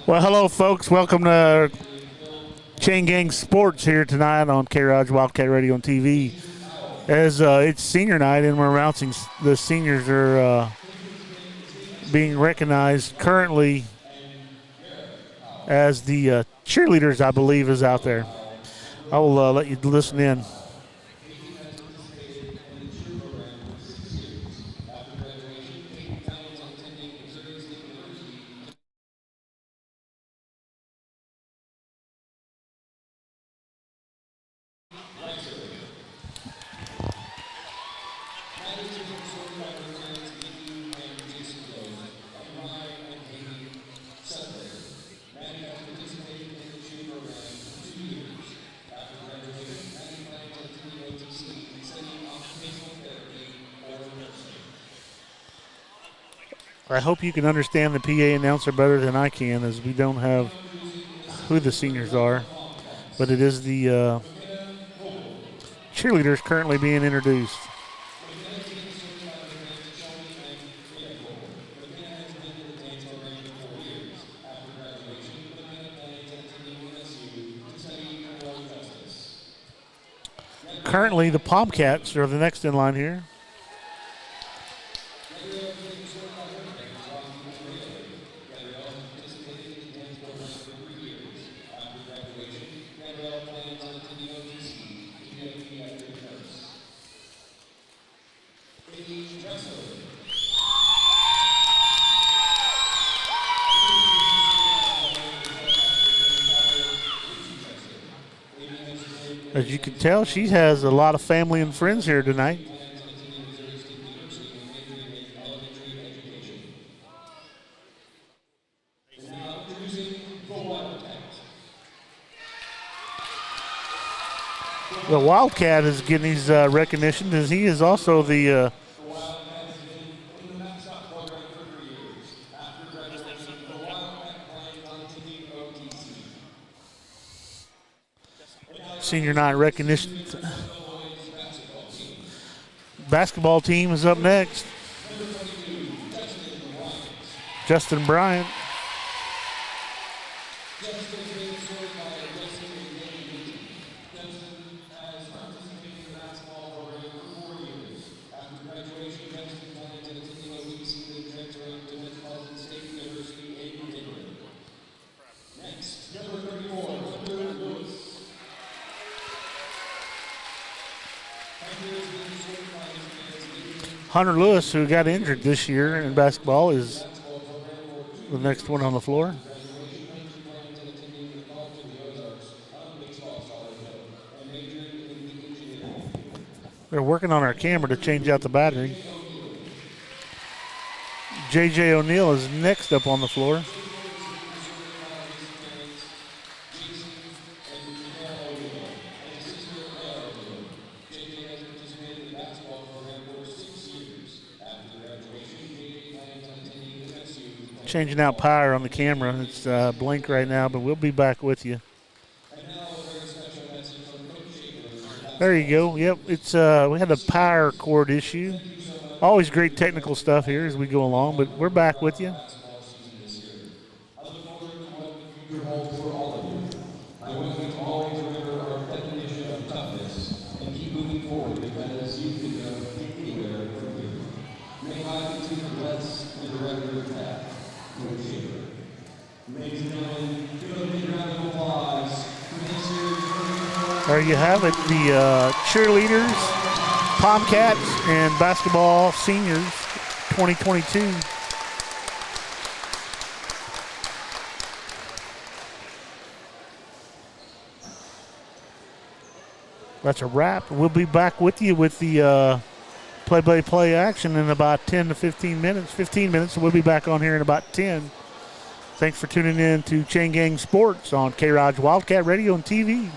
Well, hello, folks. Welcome to Chain Gang Sports here tonight on K-ROG Wildcat Radio and TV. As it's senior night, and we're announcing the seniors are being recognized currently as the cheerleaders, I believe, is out there. I will let you listen in. I hope you can understand the PA announcer better than I can, as we don't have who the seniors are, but it is the cheerleaders currently being introduced. Currently, the Bobcats are the next in line here. As you can tell, she has a lot of family and friends here tonight. The Wildcat is getting his recognition, as he is also the senior night recognition. Basketball team is up next. Justin Bryant. Hunter Lewis, who got injured this year in basketball, is the next one on the floor. They're working on our camera to change out the battery. J.J. O'Neal is next up on the floor. Changing out power on the camera. It's blank right now, but we'll be back with you. There you go. Yep, it's we had a power cord issue. Always great technical stuff here as we go along, but we're back with you. There you have it, the cheerleaders, Bobcats, and basketball seniors 2022. That's a wrap. We'll be back with you with the play-by-play action in about 10 to 15 minutes. 15 minutes, so we'll be back on here in about 10. Thanks for tuning in to Chain Gang Sports on K-ROG Wildcat Radio and TV.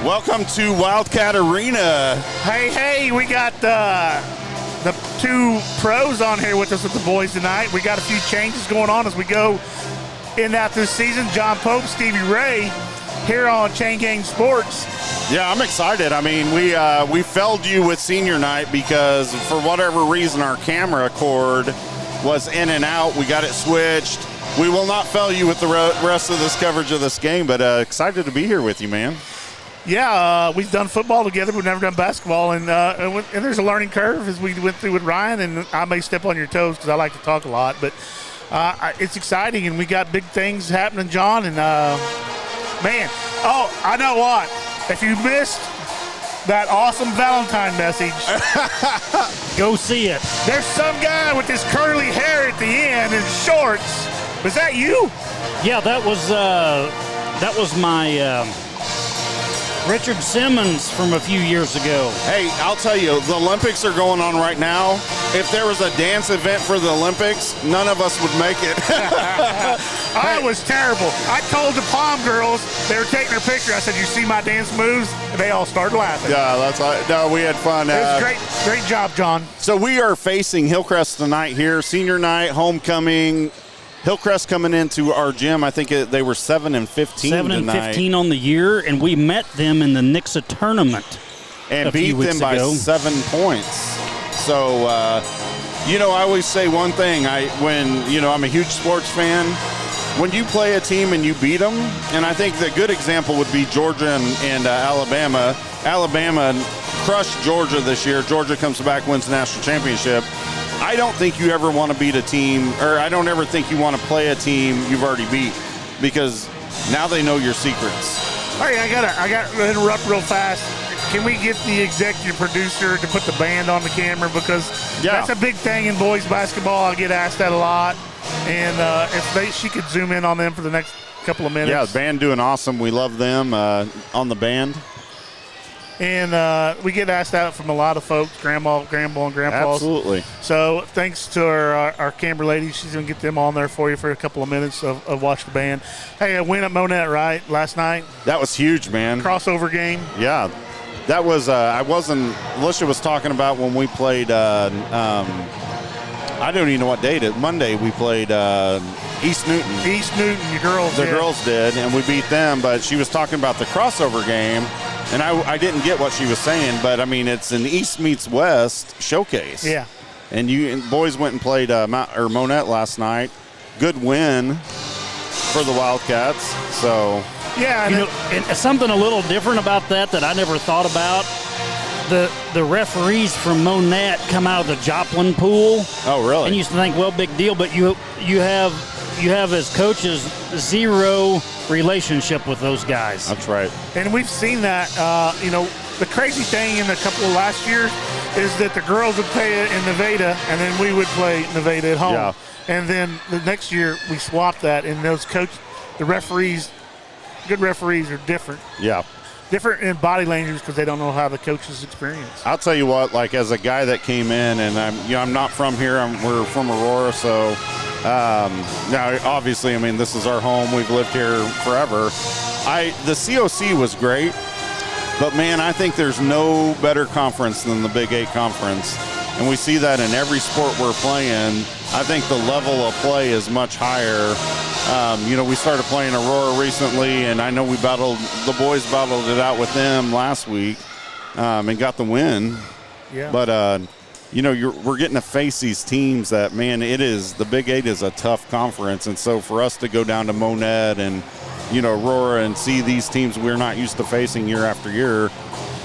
Welcome to Wildcat Arena. Hey, we got the two pros on here with us with the boys tonight. We got a few changes going on as we go in and out this season. John Pope, Stevie Ray here on Chain Gang Sports. Yeah, I'm excited. I mean, we felled you with senior night because for whatever reason our camera cord was in and out. We got it switched. We will not fell you with the rest of this coverage of this game, but excited to be here with you, man. Yeah, we've done football together. We've never done basketball, and there's a learning curve as we went through with Ryan, and I may step on your toes because I like to talk a lot, but it's exciting, and we got big things happening, John, and man, I know what. If you missed that awesome Valentine message, go see it. There's some guy with this curly hair at the end and shorts. Was that you? Yeah, that was my Richard Simmons from a few years ago. Hey, I'll tell you, the Olympics are going on right now. If there was a dance event for the Olympics, none of us would make it. I was terrible. I told the Palm girls, they were taking their picture. I said, "You see my dance moves?" And they all started laughing. Yeah, no, we had fun. It was great job, John. So we are facing Hillcrest tonight here, senior night, homecoming. Hillcrest coming into our gym. I think they were 7-15 tonight. 7-15 on the year, and we met them in the Nixa tournament and beat them by 7 points. So, I always say one thing. I'm a huge sports fan. When you play a team and you beat them, and I think the good example would be Georgia and Alabama. Alabama crushed Georgia this year. Georgia comes back, wins the national championship. I don't think you ever want to beat a team, or I don't ever think you want to play a team you've already beat, because now they know your secrets. All right, I got to interrupt real fast. Can we get the executive producer to put the band on the camera, because that's a big thing in boys basketball. I get asked that a lot, and if she could zoom in on them for the next couple of minutes. Yeah, the band doing awesome. We love them on the band. And we get asked that from a lot of folks, grandma and grandpas. Absolutely. So thanks to our camera lady. She's going to get them on there for you for a couple of minutes of Watch the Band. Hey, a win at Monette, right, last night? That was huge, man. Crossover game. Yeah. That was, Alicia was talking about when we played, I don't even know what day it is. Monday we played East Newton. East Newton, your girls did. The girls did, and we beat them, but she was talking about the crossover game. And I didn't get what she was saying, but, I mean, it's an East meets West showcase. Yeah. And boys went and played Monette last night. Good win for the Wildcats. So, yeah. And something a little different about that I never thought about. The referees from Monette come out of the Joplin pool. Oh, really? And you used to think, well, big deal, but you have as coaches zero relationship with those guys. That's right. And we've seen that. The crazy thing in a couple of last years is that the girls would play in Nevada, and then we would play Nevada at home. Yeah. And then the next year we swapped that, and the referees, good referees are different. Yeah. Different in body language because they don't know how the coaches experience. I'll tell you what, like as a guy that came in, and I'm not from here. We're from Aurora, so now obviously, I mean, this is our home. We've lived here forever. The COC was great, but man, I think there's no better conference than the Big 8 conference, and we see that in every sport we're playing. I think the level of play is much higher. We started playing Aurora recently, and I know the boys battled it out with them last week and got the win. Yeah. But, we're getting to face these teams that, man, the Big 8 is a tough conference. And so for us to go down to Monette and, Aurora and see these teams we're not used to facing year after year,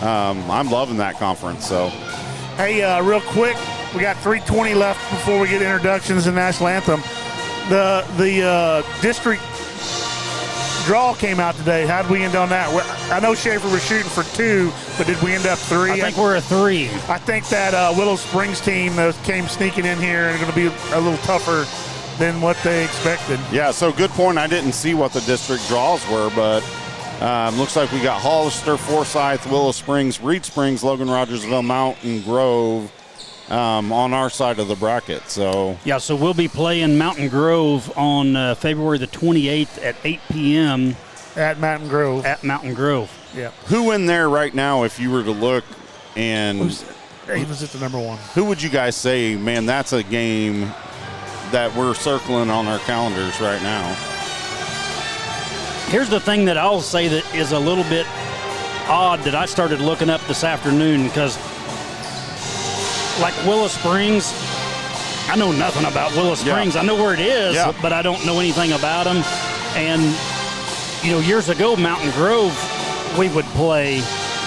I'm loving that conference. So, hey, real quick, we got 3:20 left before we get introductions and national anthem. The district draw came out today. How did we end on that? I know Schaefer was shooting for 2, but did we end up 3? I think we're a 3. I think that Willow Springs team that came sneaking in here and going to be a little tougher than what they expected. Yeah, so good point. I didn't see what the district draws were, but looks like we got Hollister, Forsyth, Willow Springs, Reed Springs, Logan Rogersville, Mountain Grove on our side of the bracket. So we'll be playing Mountain Grove on February the 28th at 8 p.m. At Mountain Grove. Yeah. Who in there right now, if you were to look and He was at the number one. who would you guys say, man, that's a game that we're circling on our calendars right now? Here's the thing that I'll say that is a little bit odd that I started looking up this afternoon, because like Willow Springs, I know nothing about Willow Springs. Yeah. I know where it is, but I don't know anything about them. And, you know, years ago, Mountain Grove, we would play.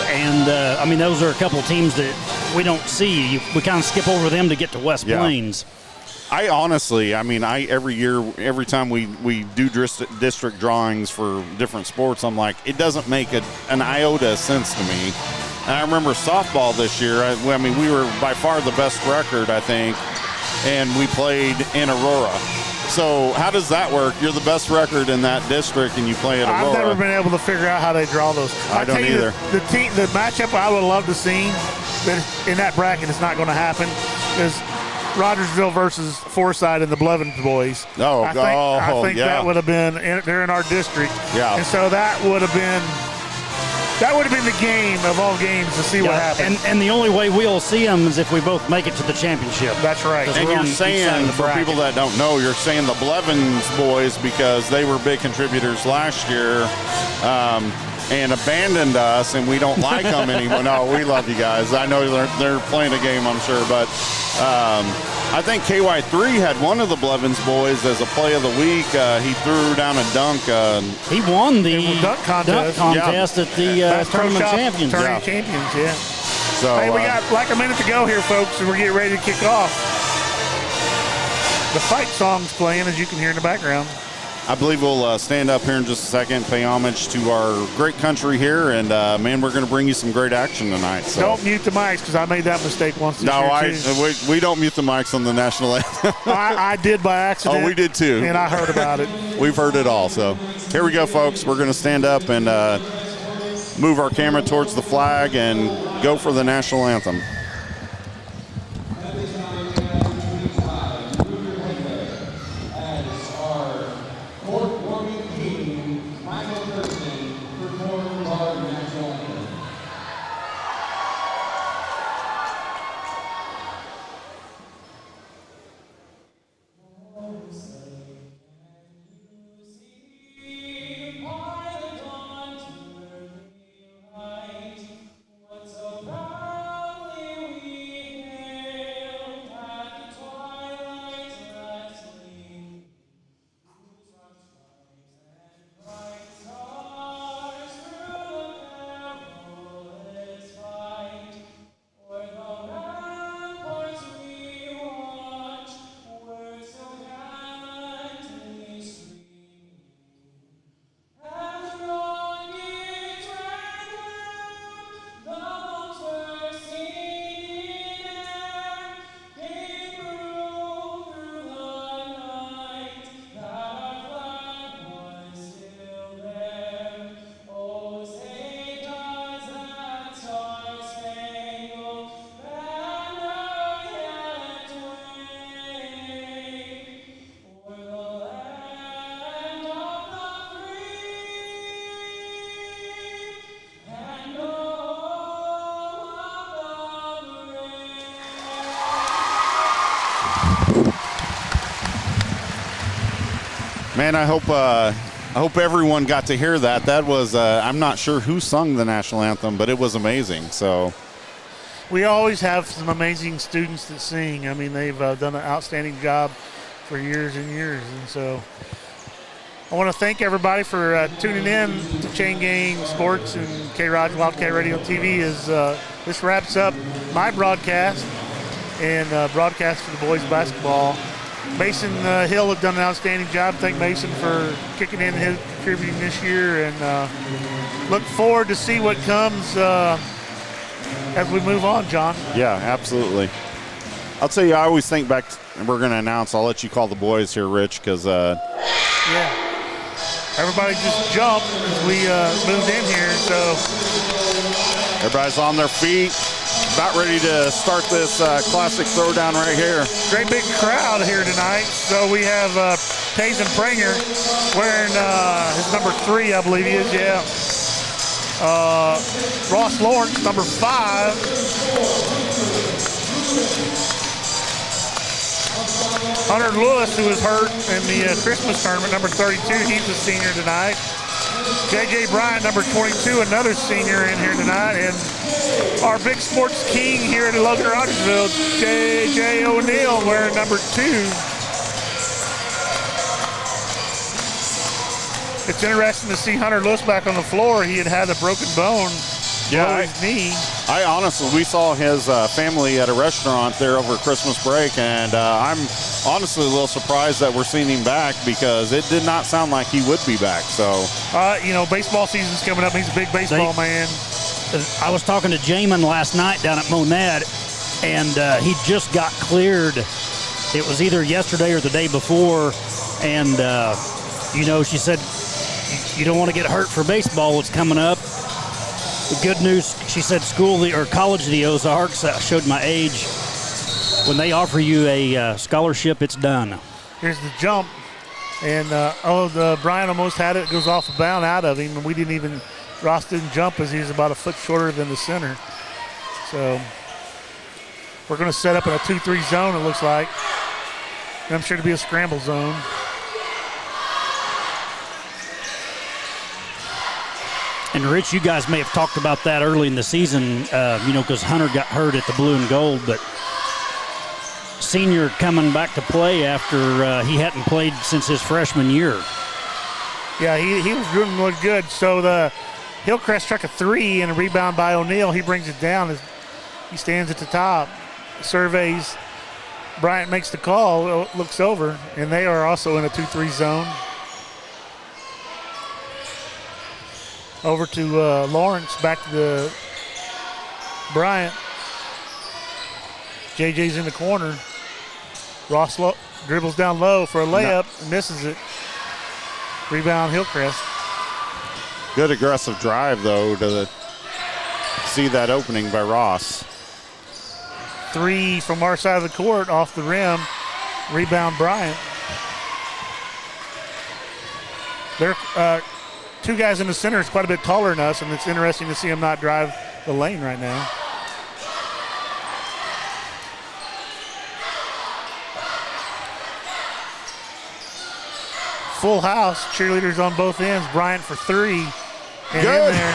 And, I mean, those are a couple teams that we don't see. We kind of skip over them to get to West Plains. I honestly, I mean, every year, every time we do district drawings for different sports, I'm like, it doesn't make an iota of sense to me. And I remember softball this year. I mean, we were by far the best record, I think, and we played in Aurora. So how does that work? You're the best record in that district, and you play at Aurora. I've never been able to figure out how they draw those. I don't either. The matchup I would love to see, but in that bracket, it's not going to happen, is Rogersville versus Forsyth and the Blevins boys. I think that would have been. They're in our district. Yeah. And so that would have been the game of all games to see what happens. And the only way we'll see them is if we both make it to the championship. That's right. And you're saying, for people that don't know, you're saying the Blevins boys, because they were big contributors last year and abandoned us, and we don't like them anymore. No, we love you guys. I know they're playing a game, I'm sure, but I think KY3 had one of the Blevins boys as a play of the week. He threw down a dunk. He won the dunk contest at the tournament champions. Yeah. So, hey, we got like a minute to go here, folks, and we're getting ready to kick off. The fight song's playing, as you can hear in the background. I believe we'll stand up here in just a second, pay homage to our great country here, and, man, we're going to bring you some great action tonight. So. Don't mute the mics, because I made that mistake once this year, we don't mute the mics on the national anthem. I did by accident. Oh, we did too. And I heard about it. We've heard it all. So here we go, folks. We're going to stand up and move our camera towards the flag and go for the national anthem. Man, I hope everyone got to hear that. That was I'm not sure who sung the national anthem, but it was amazing. So we always have some amazing students that sing. I mean, they've done an outstanding job for years and years. And so I want to thank everybody for tuning in to Chain Gang Sports and K-ROG Wildcat Radio TV. This wraps up my broadcast and broadcast for the boys basketball. Mason Hill has done an outstanding job. Thank Mason for kicking in his contributing this year, and look forward to see what comes as we move on, John. Yeah, absolutely. I'll tell you, I always think back, and we're going to announce, I'll let you call the boys here, Rich, because yeah. Everybody just jumped as we moved in here, so everybody's on their feet. About ready to start this classic throwdown right here. Great big crowd here tonight. So we have Tayson Pranger wearing his number 3, I believe he is, yeah. Ross Lawrence, number 5. Hunter Lewis, who was hurt in the Christmas tournament, number 32, he's a senior tonight. J.J. Bryant, number 22, another senior in here tonight. And our big sports king here at Logan Rogersville, J.J. O'Neal, wearing number 2. It's interesting to see Hunter Lewis back on the floor. He had a broken bone below his knee. I honestly, we saw his family at a restaurant there over Christmas break, and I'm honestly a little surprised that we're seeing him back because it did not sound like he would be back. So, baseball season's coming up. He's a big baseball man. I was talking to Jamin last night down at Monette, and he just got cleared. It was either yesterday or the day before, and, she said, you don't want to get hurt for baseball. It's coming up. The good news, she said, college of the Ozarks, showed my age. When they offer you a scholarship, it's done. Here's the jump. And, Brian almost had it. It goes off the bound out of him. And Ross didn't jump as he was about a foot shorter than the center. So we're going to set up in a 2-3 zone, it looks like. And I'm sure to be a scramble zone. And, Rich, you guys may have talked about that early in the season, because Hunter got hurt at the blue and gold. But senior coming back to play after he hadn't played since his freshman year. Yeah, he was doing really good. So the Hillcrest struck a 3 and a rebound by O'Neal. He brings it down. He stands at the top, surveys. Bryant makes the call, looks over, and they are also in a 2-3 zone. Over to Lawrence, back to Bryant. JJ's in the corner. Ross dribbles down low for a layup, misses it. Rebound Hillcrest. Good aggressive drive, though, to see that opening by Ross. 3 from our side of the court, off the rim. Rebound Bryant. They're 2 guys in the center is quite a bit taller than us, and it's interesting to see him not drive the lane right now. Full house, cheerleaders on both ends. Bryant for 3. And good. In there.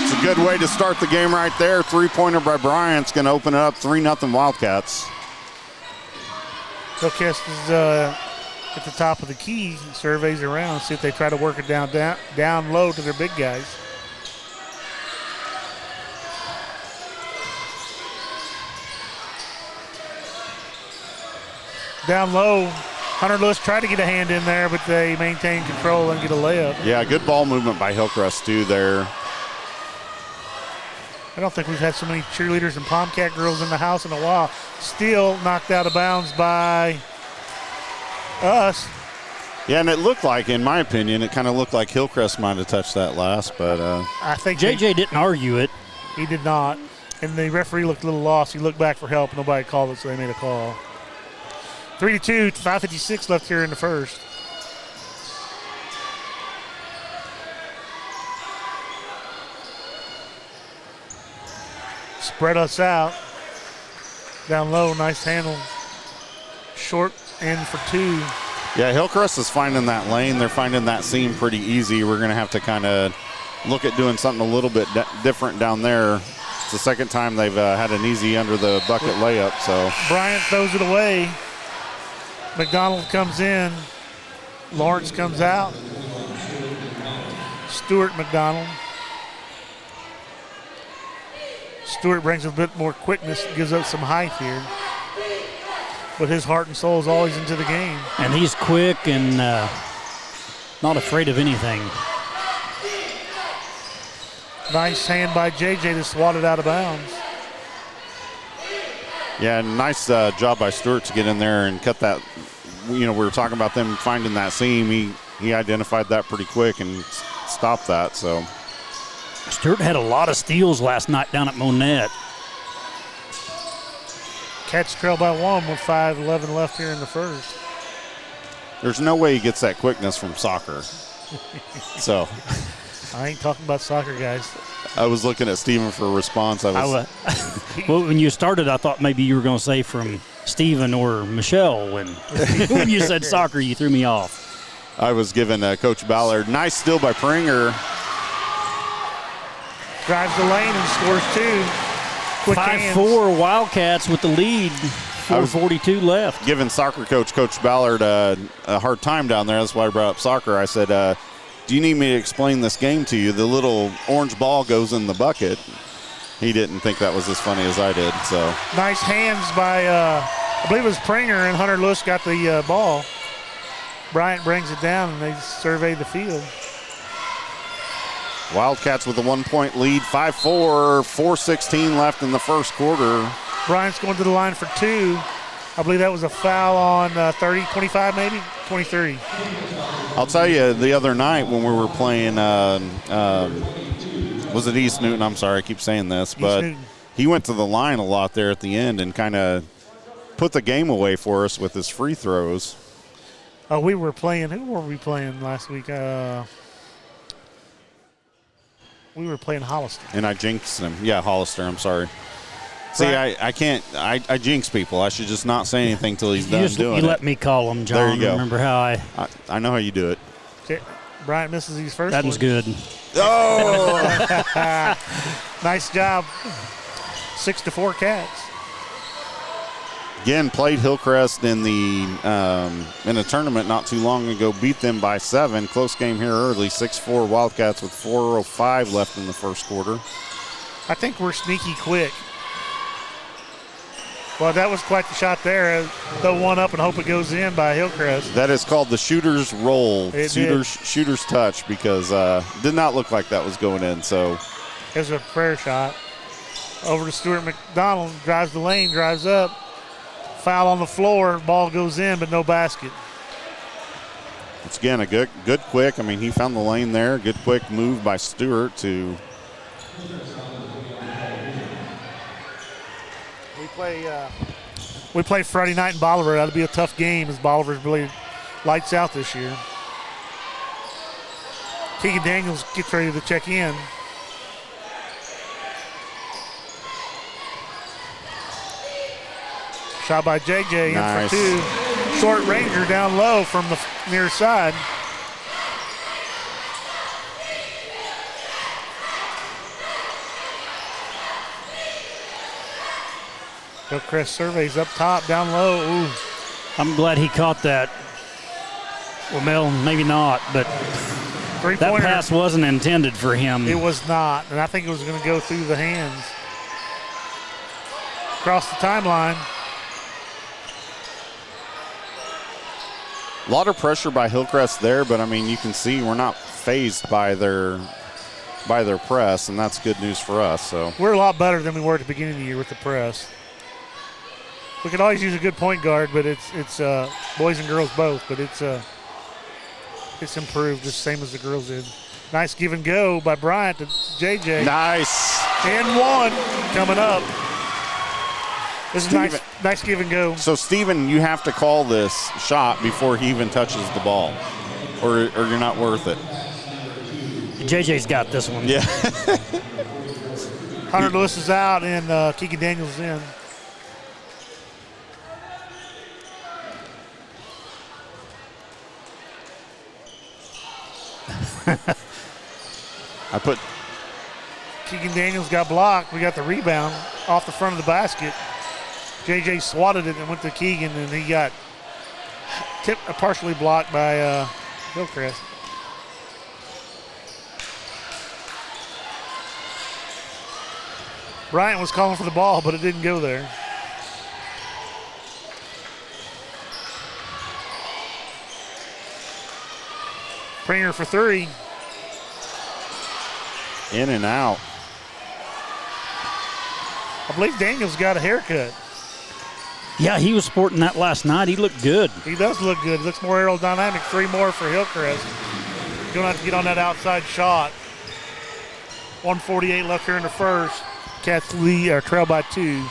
It's a good way to start the game right there. 3-pointer by Bryant's going to open it up 3-0 Wildcats. Hillcrest is at the top of the key, surveys around, see if they try to work it down low to their big guys. Down low, Hunter Lewis tried to get a hand in there, but they maintain control and get a layup. Yeah, good ball movement by Hillcrest too there. I don't think we've had so many cheerleaders and Palmcat girls in the house in a while. Still knocked out of bounds by us. Yeah, and it looked like, in my opinion, it kind of looked like Hillcrest might have touched that last, but I think JJ didn't argue it. He did not. And the referee looked a little lost. He looked back for help. Nobody called it, so they made a call. 3-2, 5:56 left here in the first. Spread us out. Down low, nice handle. Short end for 2. Yeah, Hillcrest is finding that lane. They're finding that seam pretty easy. We're going to have to kind of look at doing something a little bit different down there. It's the second time they've had an easy under the bucket layup. So Bryant throws it away. McDonald comes in. Lawrence comes out. Stewart McDonald. Stewart brings a bit more quickness, gives up some height here. But his heart and soul is always into the game. And he's quick and not afraid of anything. Nice hand by JJ to swat it out of bounds. yeah, nice job by Stewart to get in there and cut that. We were talking about them finding that seam. He identified that pretty quick and stopped that. So Stewart had a lot of steals last night down at Monette. Cats trail by 1 with 5:11 left here in the first. there's no way he gets that quickness from soccer. So I ain't talking about soccer, guys. I was looking at Steven for a response. Well, when you started, I thought maybe you were going to say from Steven or Michelle. When you said soccer, you threw me off. I was giving Coach Ballard. Nice steal by Pringer. Drives the lane and scores 2. Quick hands. 5-4 Wildcats with the lead. 4:42 left. Giving soccer coach Ballard a hard time down there. That's why I brought up soccer. I said, do you need me to explain this game to you? The little orange ball goes in the bucket. He didn't think that was as funny as I did. So nice hands by, I believe it was Pringer, and Hunter Lewis got the ball. Bryant brings it down, and they survey the field. Wildcats with a 1-point lead, 5-4, 4:16 left in the first quarter. Bryant's going to the line for 2. I believe that was a foul on 30, 25 maybe, 23. I'll tell you, the other night when we were playing, was it East Newton? I'm sorry, I keep saying this, but he went to the line a lot there at the end and kind of put the game away for us with his free throws. Oh, we were playing. Who were we playing last week? We were playing Hollister. And I jinxed him. Yeah, Hollister, I'm sorry. See, I can't. I jinx people. I should just not say anything till he's done doing it. You let me call him, John. There you go. Remember how I know how you do it. Okay. Bryant misses his first that one. was good. Oh! Nice job. 6-4 Cats. Again, played Hillcrest in a tournament not too long ago. Beat them by 7. Close game here early. 6-4 Wildcats with 4:05 left in the first quarter. I think we're sneaky quick. Well, that was quite the shot there. Throw one up and hope it goes in by Hillcrest. That is called the shooter's roll, Shooter's touch, because did not look like that was going in. So it was a prayer shot. Over to Stuart McDonald, drives the lane, drives up. Foul on the floor, ball goes in, but no basket. it's again a good quick. I mean, he found the lane there. Good quick move by Stewart to. We play Friday night in Bolivar. That'll be a tough game as Bolivar's really lights out this year. Keegan Daniels gets ready to check in. Shot by JJ Nice. in for 2. Short ranger down low from the near side. Hillcrest surveys up top, down low. Ooh. I'm glad he caught that. Well, Mel, maybe not, but that pass wasn't intended for him. It was not, and I think it was going to go through the hands. Across the timeline. A lot of pressure by Hillcrest there, but I mean, you can see we're not fazed by their press, and that's good news for us. So we're a lot better than we were at the beginning of the year with the press. We could always use a good point guard, but it's boys and girls both, but it's improved the same as the girls did. Nice give and go by Bryant to JJ. nice. And 1 coming up. This is nice give and go. So, Steven, you have to call this shot before he even touches the ball, or you're not worth it. JJ's got this one. Yeah. Hunter Lewis is out, and Keegan Daniels is in. I put Keegan Daniels got blocked. We got the rebound off the front of the basket. JJ swatted it and went to Keegan, and he got partially blocked by Hillcrest. Bryant was calling for the ball, but it didn't go there. Pringer for 3. in and out. I believe Daniels got a haircut. Yeah, he was sporting that last night. He looked good. He does look good. He looks more aerodynamic. 3 more for Hillcrest. Going to have to get on that outside shot. 1:48 left here in the first. Cats lead or trail by 2.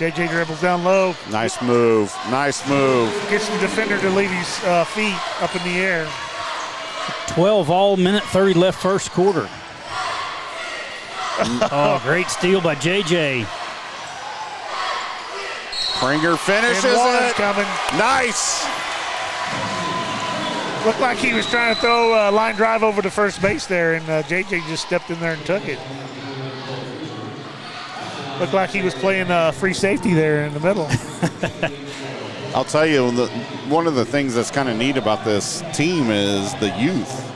JJ dribbles down low. Nice move. Nice move. Gets the defender to leave his feet up in the air. 12 all, minute 30 left first quarter. Oh, great steal by JJ. Pringer finishes And it. coming. Nice. Looked like he was trying to throw a line drive over to first base there, and JJ just stepped in there and took it. Looked like he was playing free safety there in the middle. I'll tell you, one of the things that's kind of neat about this team is the youth.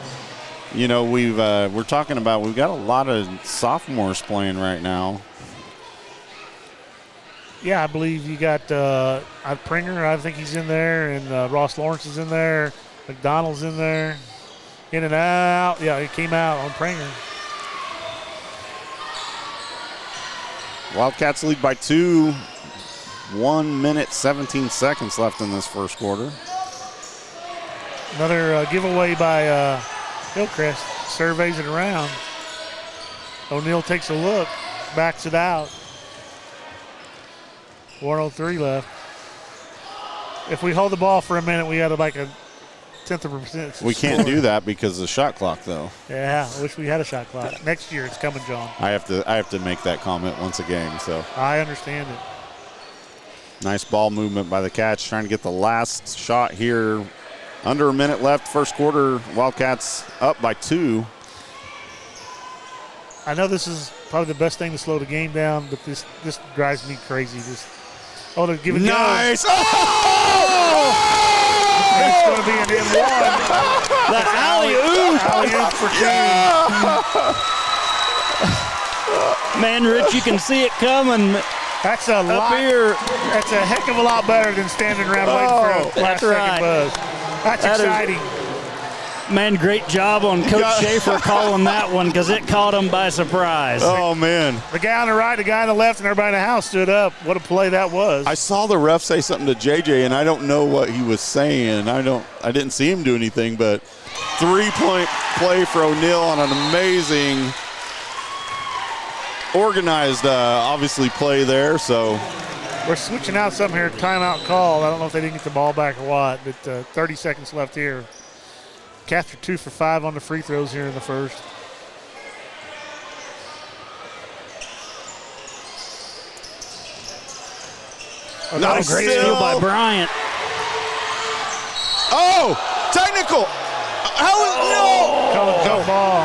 You know, we're talking about we've got a lot of sophomores playing right now. Yeah, I believe you got Pringer. I think he's in there, and Ross Lawrence is in there. McDonald's in there. In and out. Yeah, he came out on Pringer. Wildcats lead by 2. 1 minute, 17 seconds left in this first quarter. Another giveaway by Hillcrest. Surveys it around. O'Neal takes a look, backs it out. 1:03 left. If we hold the ball for a minute, we got like a 10th of a percent. We can't do that because of the shot clock, though. Yeah, I wish we had a shot clock. Next year it's coming, John. I have to make that comment once a game. So I understand it. nice ball movement by the Cats, trying to get the last shot here. Under a minute left, first quarter. Wildcats up by 2. I know this is probably the best thing to slow the game down, but this drives me crazy. To give it Nice! go. Oh! It's going to be an M1. The alley-oop. Alley-oop for King. Man, Rich, you can see it coming. That's a lot. Here. That's a heck of a lot better than standing around waiting for a last second buzz. That's exciting. Man, great job on Coach Schaefer calling that one because it caught him by surprise. Oh, man. The guy on the right, the guy on the left, and everybody in the house stood up. What a play that was. I saw the ref say something to JJ, and I don't know what he was saying. I didn't see him do anything, but 3-point play for O'Neal on an amazing organized, obviously, play there. So we're switching out something here. Timeout call. I don't know if they didn't get the ball back or what, but 30 seconds left here. Cats are 2 for 5 on the free throws here in the first. Nice great steal by Bryant. Oh, technical. How is no? Call it jump ball.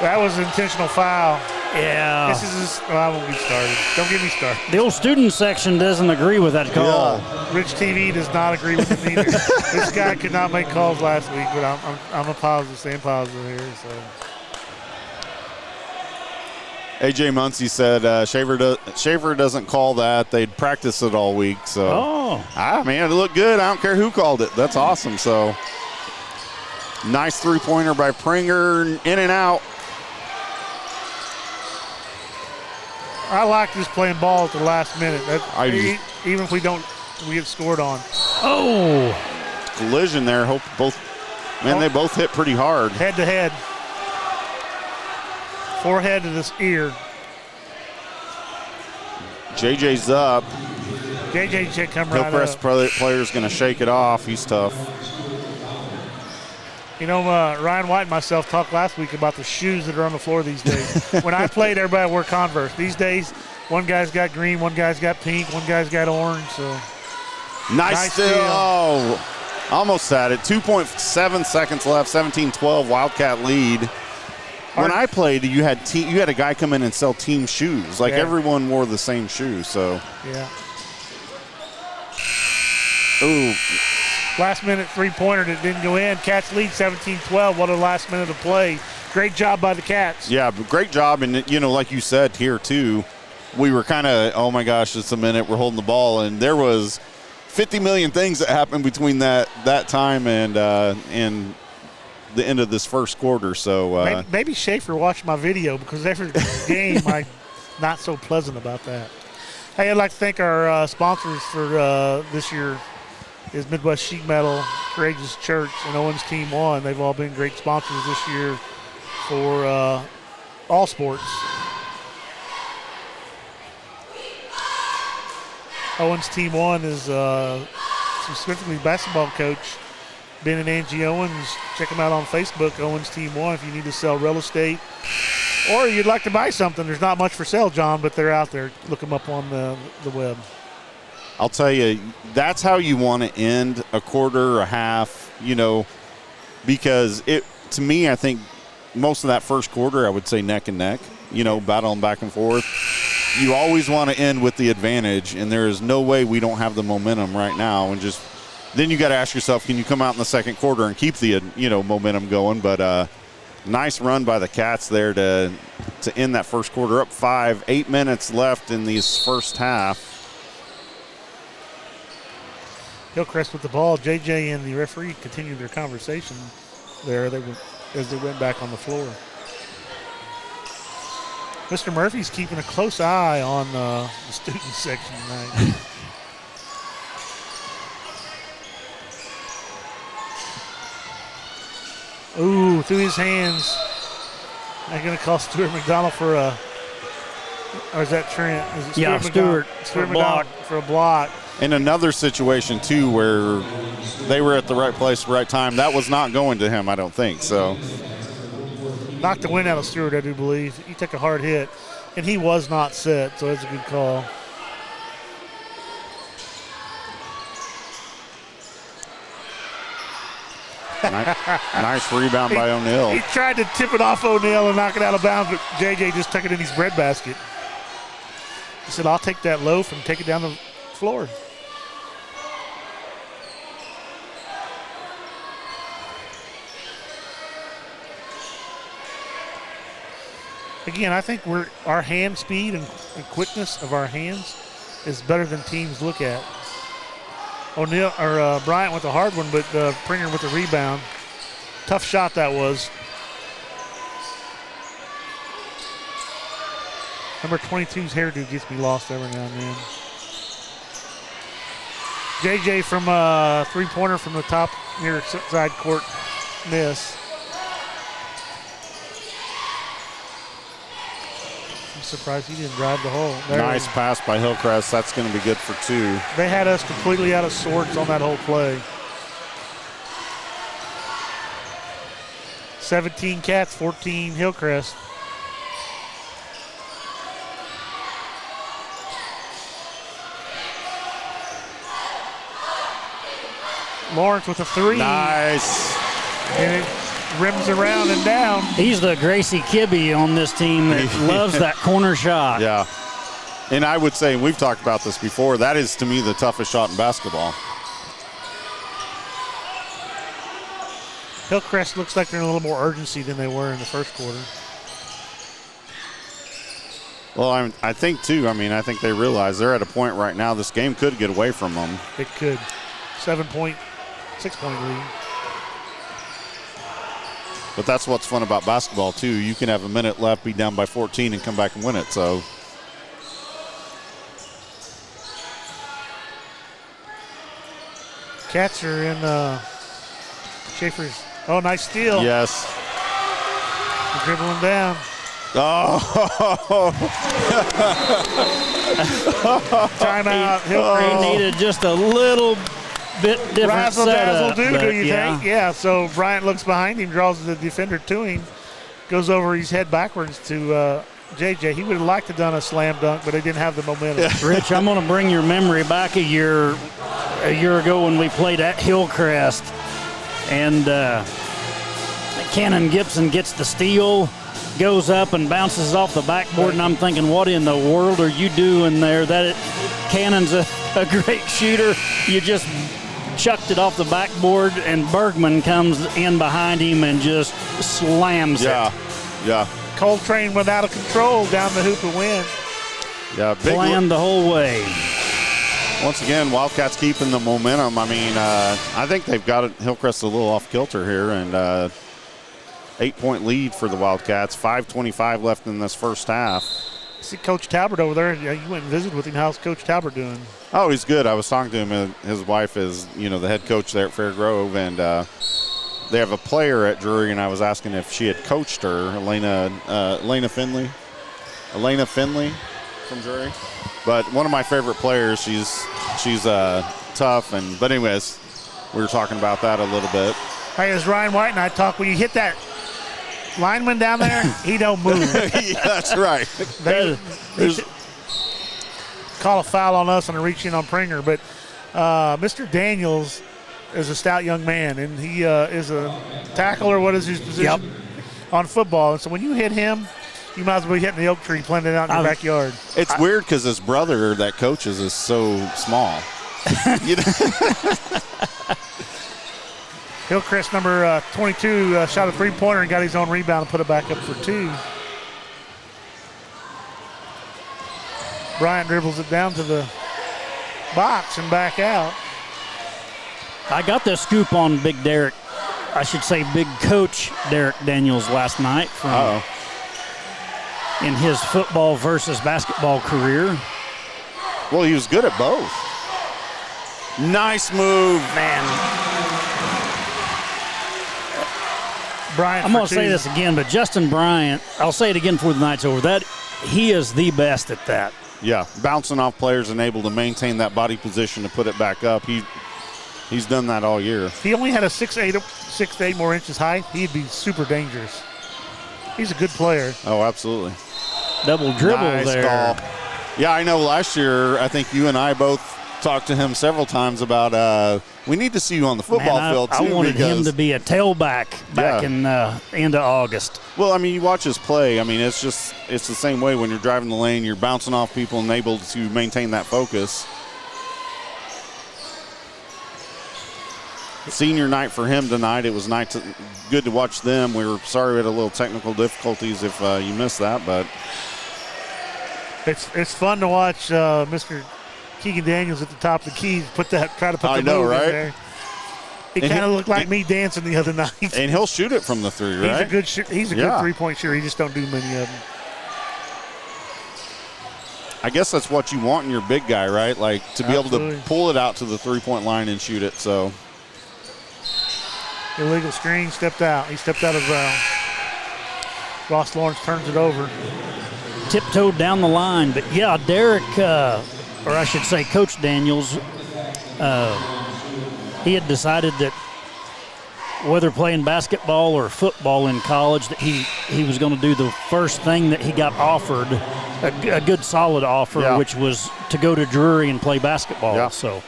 That was an intentional foul. Yeah. This is I won't get started. Don't get me started. The old student section doesn't agree with that call. Yeah. Rich TV does not agree with it either. This guy could not make calls last week, but I'm a positive, staying positive here. So. AJ Muncie said Shaver doesn't call that. They'd practice it all week. So, man, it looked good. I don't care who called it. That's awesome. So, nice three-pointer by Pringer, in and out. I like just playing ball at the last minute. Even if we get scored on. Oh, collision there. Hope they both hit pretty hard. Head to head. Forehead to this ear. JJ's up. JJ should come right Hillcrest up. player's going to shake it off. He's tough. You know, Ryan White and myself talked last week about the shoes that are on the floor these days. When I played, everybody wore Converse. These days, one guy's got green, one guy's got pink, one guy's got orange. So Nice steal. Oh, almost had it. 2.7 seconds left, 17-12 Wildcat lead. When I played, you had a guy come in and sell team shoes. Like everyone wore the same shoes. So yeah. Ooh. Last minute three-pointer that didn't go in. Cats lead 17-12. What a last minute of play. Great job by the Cats. Yeah, great job. And, you know, like you said here, too, we were kind of, oh, my gosh, it's a minute. We're holding the ball. And there was 50 million things that happened between that time and the end of this first quarter. So maybe Schaefer watched my video because every game I'm not so pleasant about that. Hey, I'd like to thank our sponsors for this year. Is Midwest Sheet Metal, Courageous Church, and Owens Team 1. They've all been great sponsors this year for all sports. Owens Team 1 is specifically basketball coach Ben and Angie Owens. Check them out on Facebook, Owens Team 1, if you need to sell real estate or you'd like to buy something. There's not much for sale, John, but they're out there. Look them up on the web. I'll tell you, that's how you want to end a quarter, a half, because to me, I think most of that first quarter, I would say neck and neck, battling back and forth. You always want to end with the advantage, and there is no way we don't have the momentum right now. And then you got to ask yourself, can you come out in the second quarter and keep the momentum going? But nice run by the Cats there to end that first quarter up 5. 8 minutes left in this first half. Hillcrest with the ball. JJ and the referee continued their conversation there as they went back on the floor. Mr. Murphy's keeping a close eye on the student section tonight. Ooh, through his hands. They're going to call Stuart McDonald for or is that Trent? Is it Stuart McDonald for a block. In another situation, too, where they were at the right place, right time, that was not going to him, I don't think. So knocked the wind out of Stewart, I do believe. He took a hard hit, and he was not set, so it's a good call. Nice rebound by O'Neal. He tried to tip it off O'Neal and knock it out of bounds, but JJ just took it in his breadbasket. He said, I'll take that loaf and take it down the floor. Again, I think our hand speed and quickness of our hands is better than teams look at. O'Neal or Bryant with a hard one, but Pringer with the rebound. Tough shot that was. Number 22's hairdo gets me lost every now and then. JJ from three-pointer from the top near side court miss. I'm surprised he didn't drive the hole. Nice pass by Hillcrest. That's going to be good for 2. They had us completely out of sorts on that whole play. 17 Cats, 14 Hillcrest. Lawrence with a 3. Nice. And it rims around and down. He's the Gracie Kibbe on this team that loves that corner shot. Yeah. And I would say, and we've talked about this before, that is to me the toughest shot in basketball. Hillcrest looks like they're in a little more urgency than they were in the first quarter. Well, I think, too, I think they realize they're at a point right now this game could get away from them. It could. 6-point lead. But that's what's fun about basketball, too. You can have a minute left, be down by 14, and come back and win it. So Cats are in Schaefer's. Oh, nice steal. Yes. They're dribbling down. Oh. Timeout. He needed just a little bit different Razzle setup. dazzle do you think? Yeah, so Bryant looks behind him, draws the defender to him, goes over his head backwards to JJ. He would have liked to have done a slam dunk, but he didn't have the momentum. Rich, I'm going to bring your memory back a year ago when we played at Hillcrest, and Cannon Gibson gets the steal, goes up and bounces off the backboard, and I'm thinking, what in the world are you doing there? Cannon's a great shooter. You just chucked it off the backboard, and Bergman comes in behind him and just slams it. Yeah. Coltrane went out of control down the hoop and win. Yeah, planned the whole way. Once again, Wildcats keeping the momentum. I think they've got Hillcrest a little off kilter here, and 8-point lead for the Wildcats. 5:25 left in this first half. See Coach Talbert over there. Yeah, you went and visited with him. How's Coach Talbert doing? Oh, he's good. I was talking to him. His wife is, the head coach there at Fair Grove, and they have a player at Drury, and I was asking if she had coached her, Elena Finley. from Drury. But one of my favorite players. She's tough. But anyways, we were talking about that a little bit. Hey, as Ryan White and I talk, when you hit that lineman down there, he don't move. Yeah, that's right. They call a foul on us on a reach in on Pringer, but Mr. Daniels is a stout young man, and he is a tackle, or what is his position on football. And so when you hit him, you might as well be hitting the oak tree planted out in your backyard. It's weird because his brother that coaches is so small. You know? Hillcrest, number 22, shot a three-pointer and got his own rebound and put it back up for 2. Bryant dribbles it down to the box and back out. I got the scoop on Big Derek. I should say Big Coach Derek Daniels last night from in his football versus basketball career. Well, he was good at both. Nice move, Man. Bryant, I'm going to say this again, but Justin Bryant, I'll say it again before the night's over, that he is the best at that. Yeah, bouncing off players and able to maintain that body position to put it back up. He's done that all year. If he only had a 6 to 8 more inches height, he'd be super dangerous. He's a good player. Oh, absolutely. Double dribble nice there. Call. Yeah, I know last year, I think you and I both talked to him several times about we need to see you on the football field, too. I wanted him to be a tailback back in end of August. Well, I mean, you watch his play. I mean, it's the same way when you're driving the lane. You're bouncing off people and able to maintain that focus. Senior night for him tonight. It was good to watch them. We were sorry we had a little technical difficulties if you missed that, but it's fun to watch Mr. Keegan Daniels at the top of the key try to put the move in there. He kind of looked like me dancing the other night. And he'll shoot it from the 3, right? He's a good three-point shooter. He just don't do many of them. I guess that's what you want in your big guy, right? Like to be able to pull it out to the 3-point line and shoot it. So illegal screen, stepped out. He stepped out of Ross Lawrence turns it over. Tiptoed down the line, but yeah, Derek. Or I should say Coach Daniels, he had decided that whether playing basketball or football in college, that he was going to do the first thing that he got offered, a good solid offer, which was to go to Drury and play basketball. Yeah. So,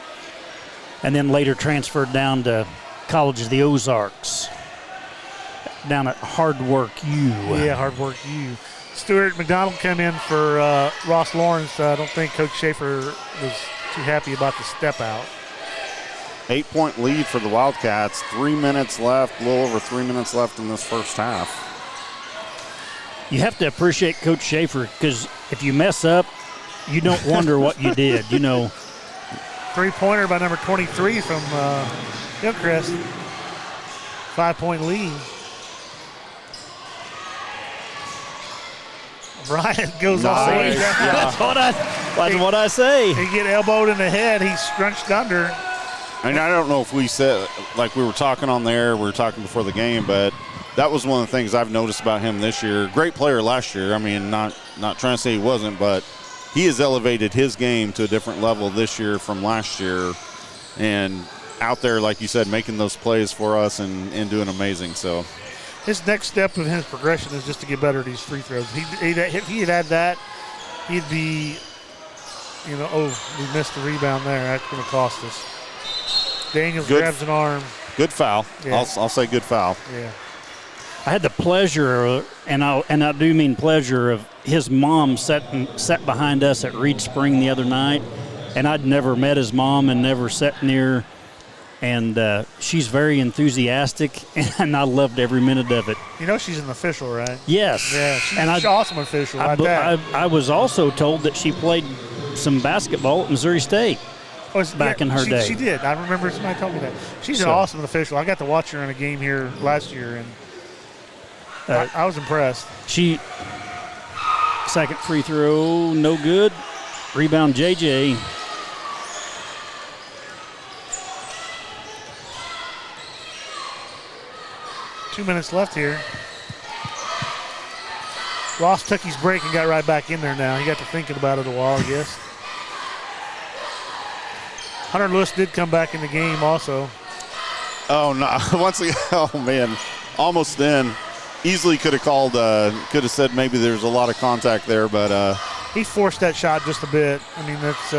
and then later transferred down to College of the Ozarks, down at Hard Work U. Yeah, Hard Work U. Stuart McDonald came in for Ross Lawrence. I don't think Coach Schaefer was too happy about the step out. 8-point lead for the Wildcats. 3 minutes left, a little over 3 minutes left in this first half. You have to appreciate Coach Schaefer because if you mess up, you don't wonder what you did, you know. Three-pointer by number 23 from Hillcrest. 5-point lead. Bryant goes all the way down. Yeah. That's what I say. He get elbowed in the head. He's scrunched under. And I don't know if we said, like we were talking on there, we were talking before the game, but that was one of the things I've noticed about him this year. Great player last year. I mean, not trying to say he wasn't, but he has elevated his game to a different level this year from last year. And out there, like you said, making those plays for us and doing amazing. So his next step in his progression is just to get better at these free throws. If he had had that, he'd be, we missed the rebound there. That's going to cost us. Daniels grabs an arm. Good foul. Yeah. I'll say good foul. Yeah. I had the pleasure, and I do mean pleasure, of his mom sat behind us at Reed Spring the other night, and I'd never met his mom and never sat near. And she's very enthusiastic, and I loved every minute of it. You know she's an official, right? Yes. Yeah, she's an awesome official. I was also told that she played some basketball at Missouri State back in her day. She did. I remember somebody told me that. She's an awesome official. I got to watch her in a game here last year, and I was impressed. Second free throw, no good. Rebound, JJ. Ross took his break and got right back in there now. He got to thinking about it a while, I guess. Hunter Lewis did come back in the game also. Oh, no. Once again, oh, man. Almost in. Easily could have called, could have said maybe there's a lot of contact there, but. He forced that shot just a bit. I mean, that's,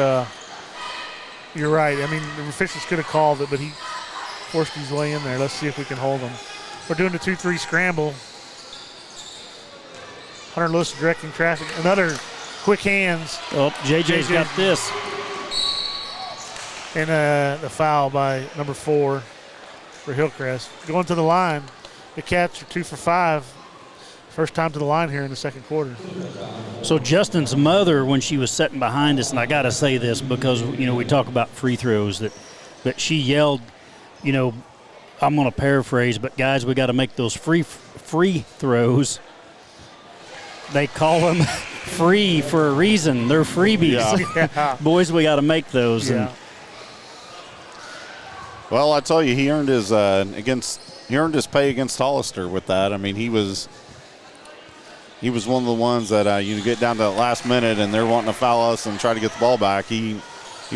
you're right. I mean, the officials could have called it, but he forced his way in there. Let's see if we can hold him. We're doing the 2-3 scramble. Hunter Lewis directing traffic. Another quick hands. Oh, JJ's got this. And the foul by number 4 for Hillcrest. Going to the line. The Cats are 2 for 5. First time to the line here in the second quarter. So Justin's mother, when she was sitting behind us, and I got to say this because, we talk about free throws, that she yelled, I'm going to paraphrase, but guys, we got to make those free throws. They call them free for a reason. They're freebies. Yeah. Boys, we got to make those. Yeah. Well, I tell you, he earned his pay against Hollister with that. I mean, he was one of the ones that you get down to that last minute and they're wanting to foul us and try to get the ball back. He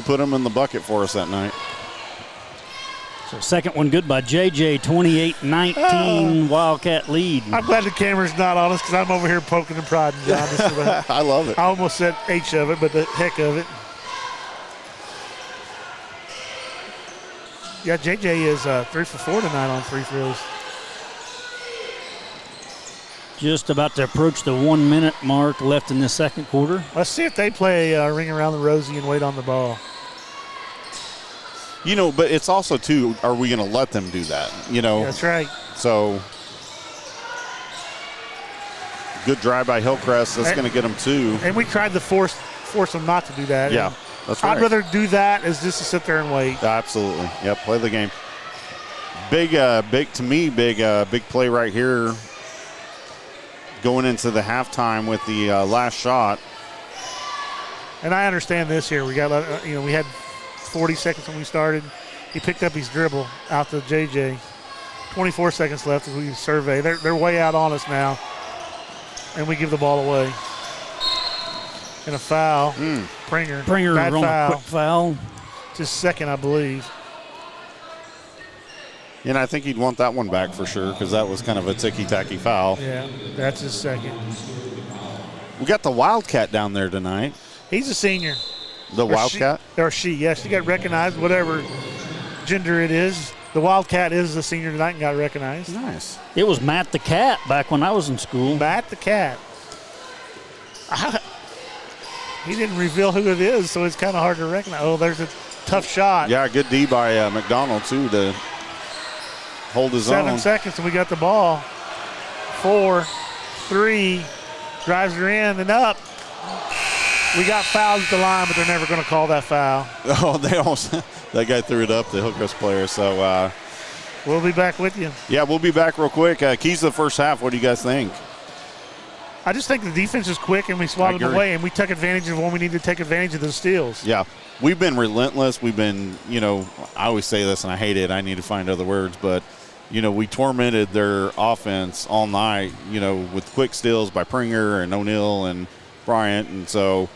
put him in the bucket for us that night. So second one good by JJ, 28-19 Wildcat lead. I'm glad the camera's not on us because I'm over here poking and prodding, John. I love it. I almost said H of it, but the heck of it. Yeah, JJ is 3 for 4 tonight on free throws. Just about to approach the 1 minute mark left in the second quarter. Let's see if they play Ring Around the Rosie and wait on the ball. But it's also, too, are we going to let them do that? That's right. So, good drive by Hillcrest. That's going to get them 2. And we tried to force them not to do that. Yeah, and that's right. I'd rather do that as just to sit there and wait. Absolutely. Yep, play the game. Big play right here going into the halftime with the last shot. And I understand this here. We got, we had 40 seconds when we started. He picked up his dribble out to JJ. 24 seconds left as we survey. They're way out on us now. And we give the ball away. And a foul. Pringer Bad on a quick foul. Just second, I believe. And I think he'd want that one back for sure because that was kind of a ticky-tacky foul. Yeah, that's his second. We got the Wildcat down there tonight. He's a senior. The Wildcat? She got recognized, whatever gender it is. The Wildcat is the senior tonight and got recognized. Nice. It was Matt the Cat back when I was in school. Matt the Cat. He didn't reveal who it is, so it's kind of hard to recognize. Oh, there's a tough shot. Yeah, good D by McDonald, too, to hold his own. 7 seconds, and we got the ball. 4, 3, drives her in and up. We got fouled at the line, but they're never going to call that foul. Oh, that guy threw it up, the Hillcrest player. So we'll be back with you. Yeah, we'll be back real quick. Keys to the first half. What do you guys think? I just think the defense is quick, and we swatted them away, and we took advantage of when we needed to take advantage of those steals. Yeah, we've been relentless. We've been, I always say this, and I hate it. I need to find other words, but we tormented their offense all night. With quick steals by Pringer and O'Neal and Bryant, and so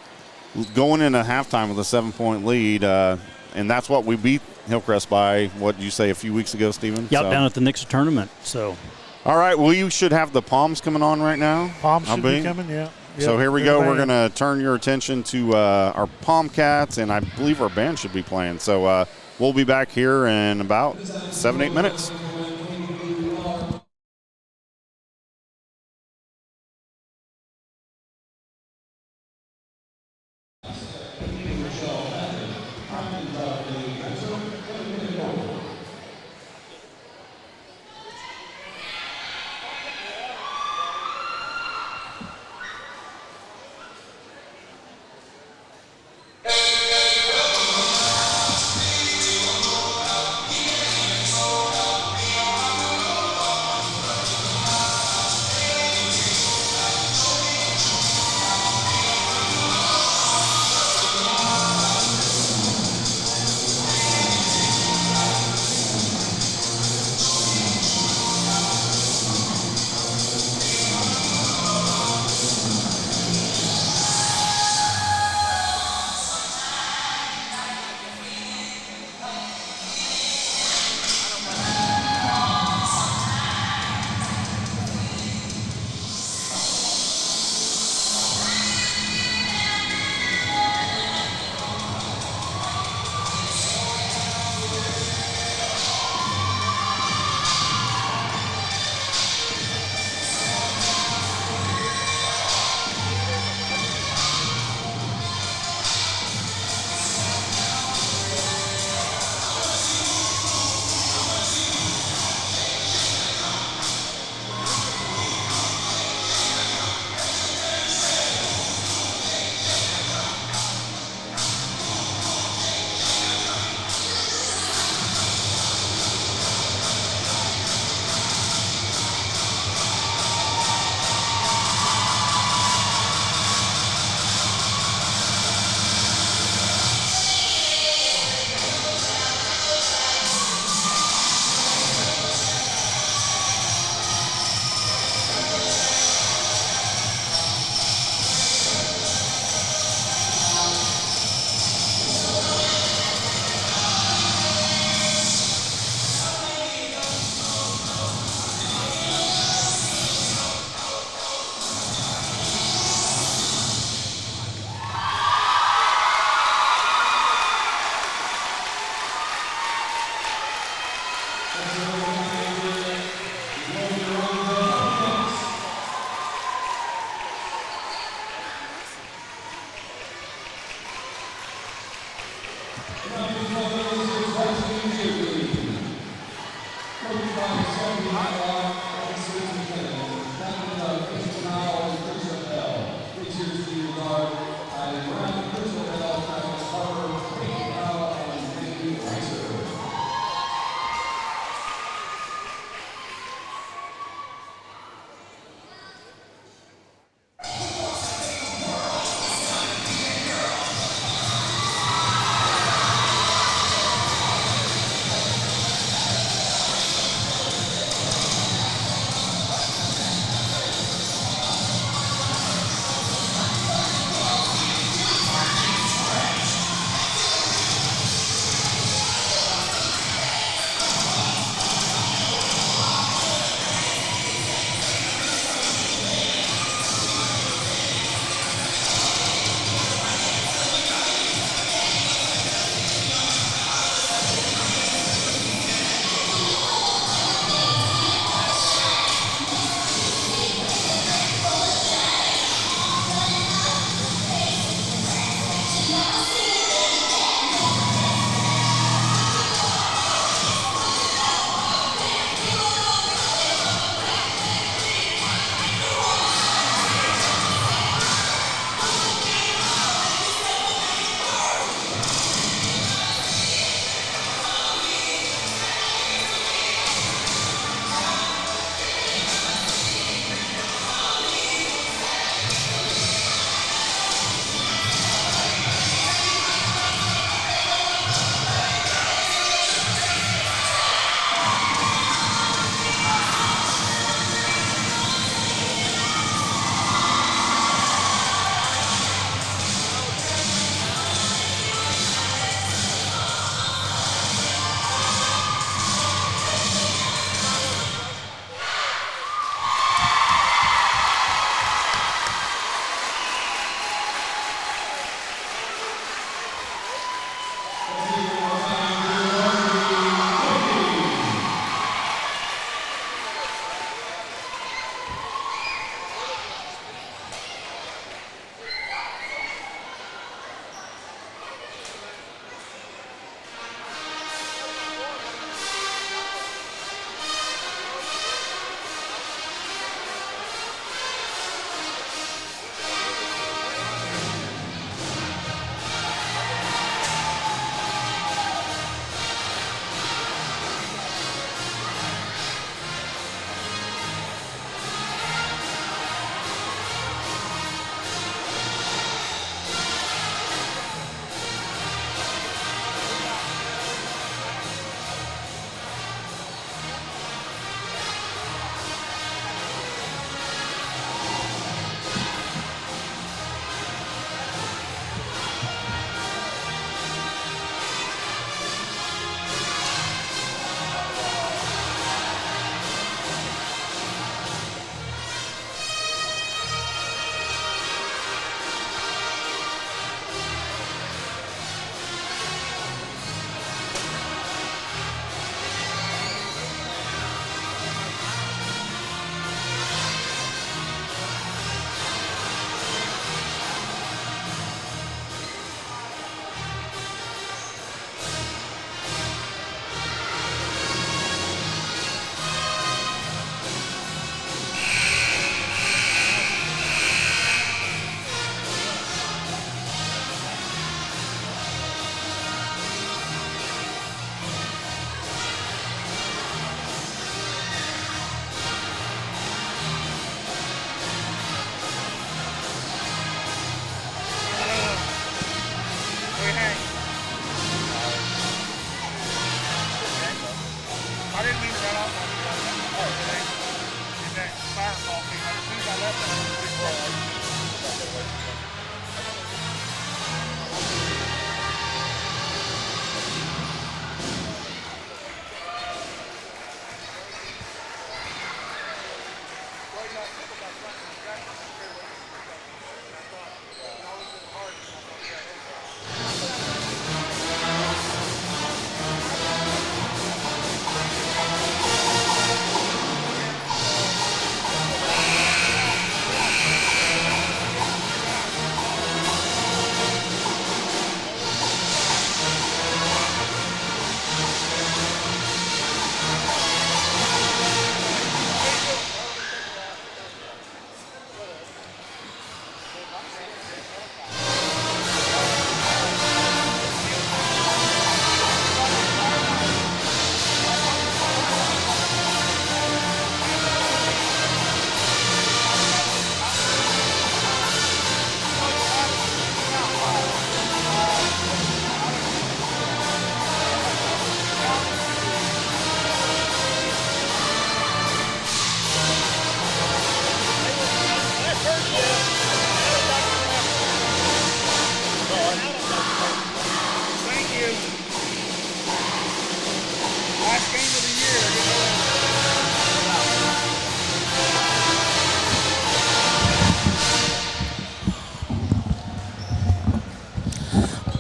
going into halftime with a 7-point lead, and that's what we beat Hillcrest by. What did you say a few weeks ago, Stephen? Yep, down at the Nixon tournament. So. All right, well, you should have the Palms coming on right now. Palms should be coming, yeah. So here we go. We're going to turn your attention to our Palm Cats, and I believe our band should be playing. So we'll be back here in about 7-8 minutes.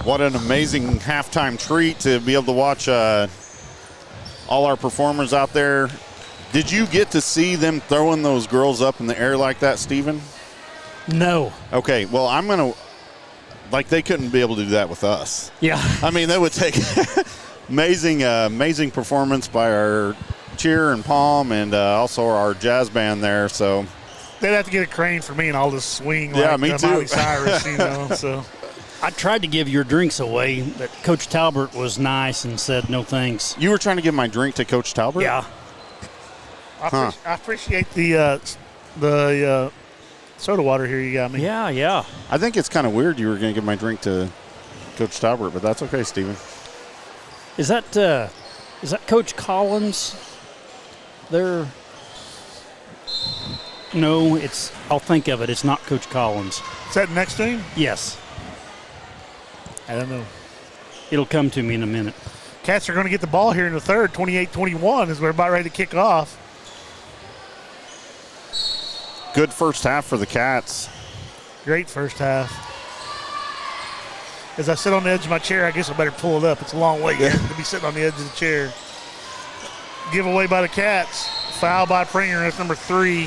What an amazing halftime treat to be able to watch all our performers out there. Did you get to see them throwing those girls up in the air like that, Steven? No. Okay, well, I'm going to – like they couldn't be able to do that with us. Yeah. I mean, that would take amazing performance by our cheer and palm and also our jazz band there. So they'd have to get a crane for me and I'll just swing like me too. Miley Cyrus, you know. So I tried to give your drinks away, but Coach Talbert was nice and said no thanks. You were trying to give my drink to Coach Talbert? Yeah. I appreciate the soda water here you got me. Yeah. I think it's kind of weird you were going to give my drink to Coach Talbert, but that's okay, Steven. Is that Coach Collins? No, I'll think of it. It's not Coach Collins. Is that next to him? Yes. I don't know. It'll come to me in a minute. Cats are going to get the ball here in the third, 28-21 as we're about ready to kick off. Good first half for the Cats. Great first half. As I sit on the edge of my chair, I guess I better pull it up. It's a long way to be sitting on the edge of the chair. Giveaway by the Cats. Foul by Pringer. That's number 3.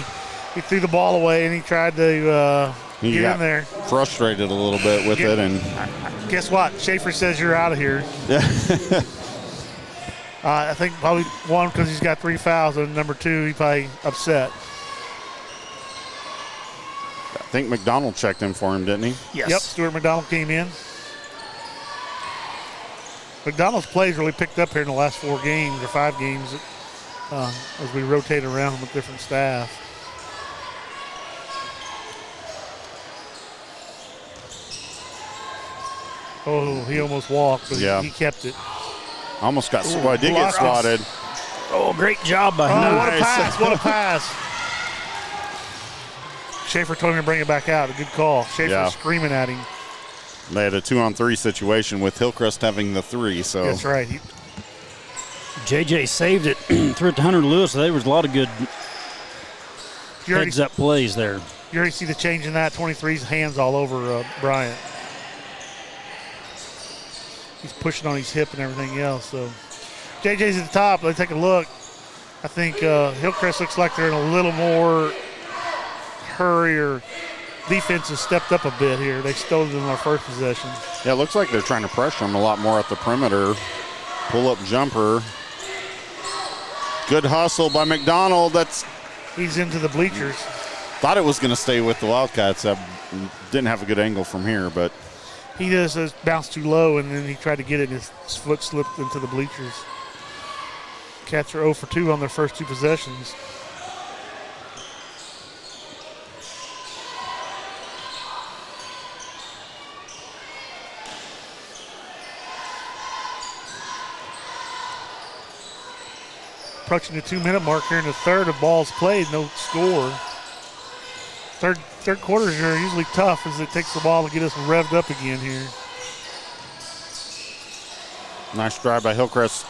He threw the ball away and he tried to get in there. Frustrated a little bit with it. And guess what? Schaefer says you're out of here. I think probably one because he's got 3 fouls, and number 2, he probably upset. I think McDonald checked in for him, didn't he? Yes. Yep, Stuart McDonald came in. McDonald's plays really picked up here in the last 4 games or 5 games as we rotate around with different staff. Oh, he almost walked, but he kept it. Almost got swatted. Did get swatted. Oh, great job by him. Oh, what a pass. What a pass. Schaefer told him to bring it back out. A good call. Schaefer screaming at him. They had a 2-on-3 situation with Hillcrest having the 3. So that's right. JJ saved it, threw it to Hunter Lewis. There was a lot of good heads-up plays there. You already see the change in that. 23's hands all over Bryant. He's pushing on his hip and everything else. So JJ's at the top. Let's take a look. I think Hillcrest looks like they're in a little more hurry, or defense has stepped up a bit here. They stole it in our first possession. Yeah, it looks like they're trying to pressure him a lot more at the perimeter. Pull-up jumper. Good hustle by McDonald. He's into the bleachers. Thought it was going to stay with the Wildcats. Didn't have a good angle from here, but he just bounced too low, and then he tried to get it, and his foot slipped into the bleachers. Cats are 0 for 2 on their first 2 possessions. Approaching the 2-minute mark here in the third of balls played, no score. Third quarters are usually tough as it takes the ball to get us revved up again here. Nice drive by Hillcrest.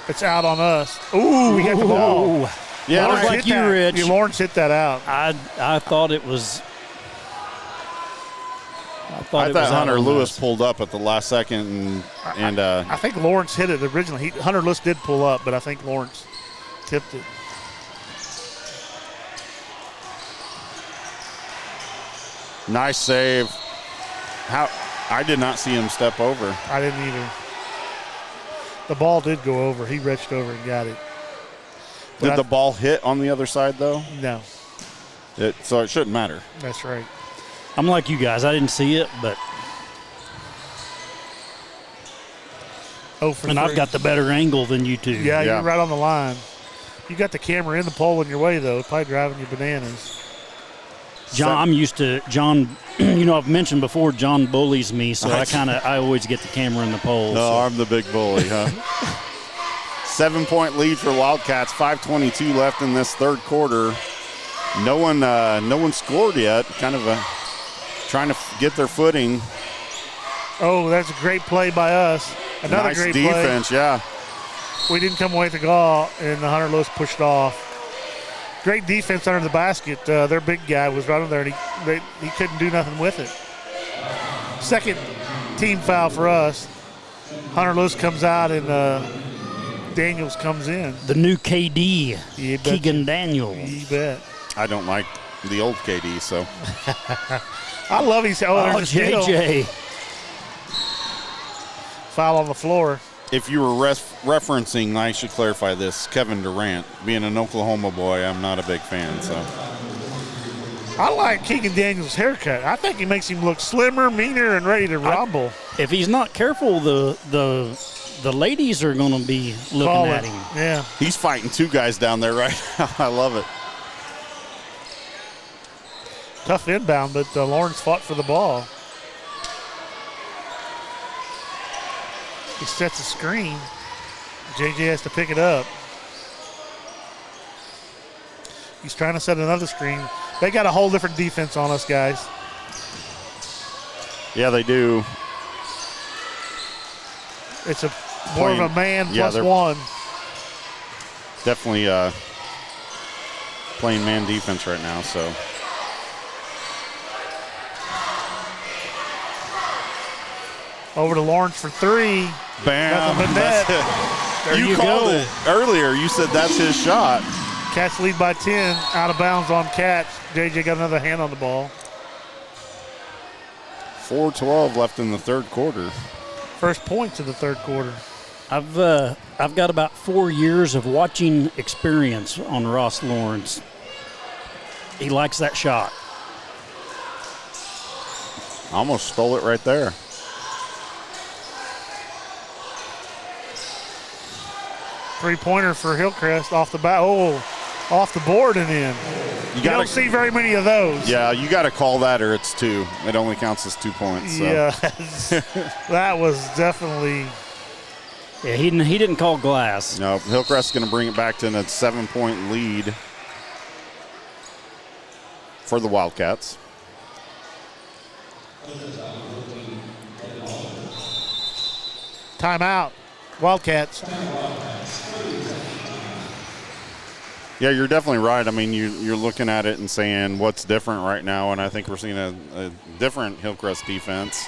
It's out on us. Ooh, we got the ball. Yeah, Lawrence like you, Rich. Lawrence hit that out. I thought it was. I thought Hunter Lewis pulled up at the last second, and I think Lawrence hit it originally. Hunter Lewis did pull up, but I think Lawrence tipped it. nice save. I did not see him step over. I didn't either. The ball did go over. He reached over and got it. Did the ball hit on the other side, though? No. So it shouldn't matter. That's right. I'm like you guys. I didn't see it, but. And I've got the better angle than you two. Yeah, you're right on the line. You got the camera in the pole in your way, though. It's probably driving you bananas. John, I'm used to John. You know, I've mentioned before, John bullies me, so I always get the camera in the pole. No, so. I'm the big bully, huh? 7-point lead for Wildcats. 5:22 left in this third quarter. No one scored yet. Kind of trying to get their footing. Oh, that's a great play by us. Another nice great defense, play. yeah. We didn't come away with the goal, and the Hunter Lewis pushed off. Great defense under the basket. Their big guy was right on there, and he couldn't do nothing with it. Second team foul for us. Hunter Lewis comes out and Daniels comes in. The new KD, You bet Keegan you. Daniels. You bet. I don't like the old KD, so. I love his. Oh, Oh, there's a steal. JJ. Foul on the floor. If you were referencing, I should clarify this, Kevin Durant. Being an Oklahoma boy, I'm not a big fan, so. I like Keegan Daniels' haircut. I think he makes him look slimmer, meaner, and ready to rumble. If he's not careful, the ladies are going to be looking Call at it. him. Yeah. He's fighting two guys down there right now. I love it. Tough inbound, but Lawrence fought for the ball. He sets a screen. JJ has to pick it up. He's trying to set another screen. They got a whole different defense on us, guys. Yeah, they do. It's more of a man Yeah, plus they're- one. Definitely playing man defense right now, so. Over to Lawrence for three. Bam. Nothing but net. That's it. you called go. it earlier. You said that's his shot. Cats lead by 10. Out of bounds on Cats. JJ got another hand on the ball. 4:12 left in the third quarter. First points of the third quarter. I've got about 4 years of watching experience on Ross Lawrence. He likes that shot. Almost stole it right there. Three-pointer for Hillcrest off the bat. Oh, off the board and in. You don't see very many of those. Yeah, you got to call that or it's two. It only counts as 2 points. So. Yeah, that was definitely. Yeah, he didn't call glass. No, Hillcrest's going to bring it back to a 7-point lead for the Wildcats. Timeout. Wildcats. Yeah, you're definitely right. I mean, you're looking at it and saying what's different right now, and I think we're seeing a different Hillcrest defense.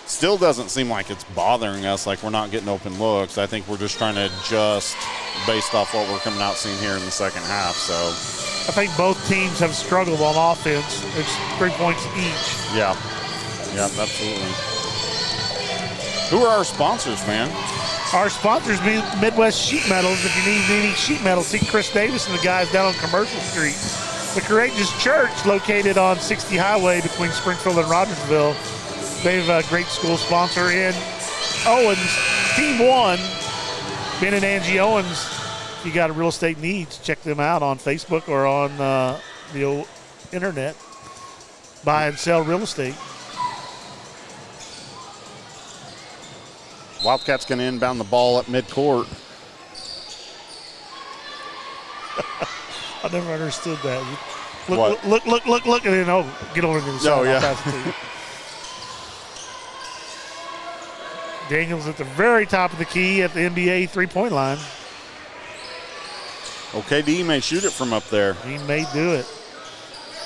Still doesn't seem like it's bothering us, like we're not getting open looks. I think we're just trying to adjust based off what we're coming out seeing here in the second half. So I think both teams have struggled on offense. It's 3 points each. yeah, absolutely. Who are our sponsors, man? Our sponsors, Midwest Sheet Metals. If you need any sheet metal, see Chris Davis and the guys down on Commercial Street. The Courageous Church, located on 60 Highway between Springfield and Rogersville. They have a great school sponsor in Owens. Team 1, Ben and Angie Owens. If you got real estate needs, check them out on Facebook or on the old internet. Buy and sell real estate. Wildcats going to inbound the ball at midcourt. I never understood that. What? Look, and then get over to the side. Oh, yeah. I'll pass it to you. Daniels at the very top of the key at the NBA three-point line. OKD may shoot it from up there. He may do it.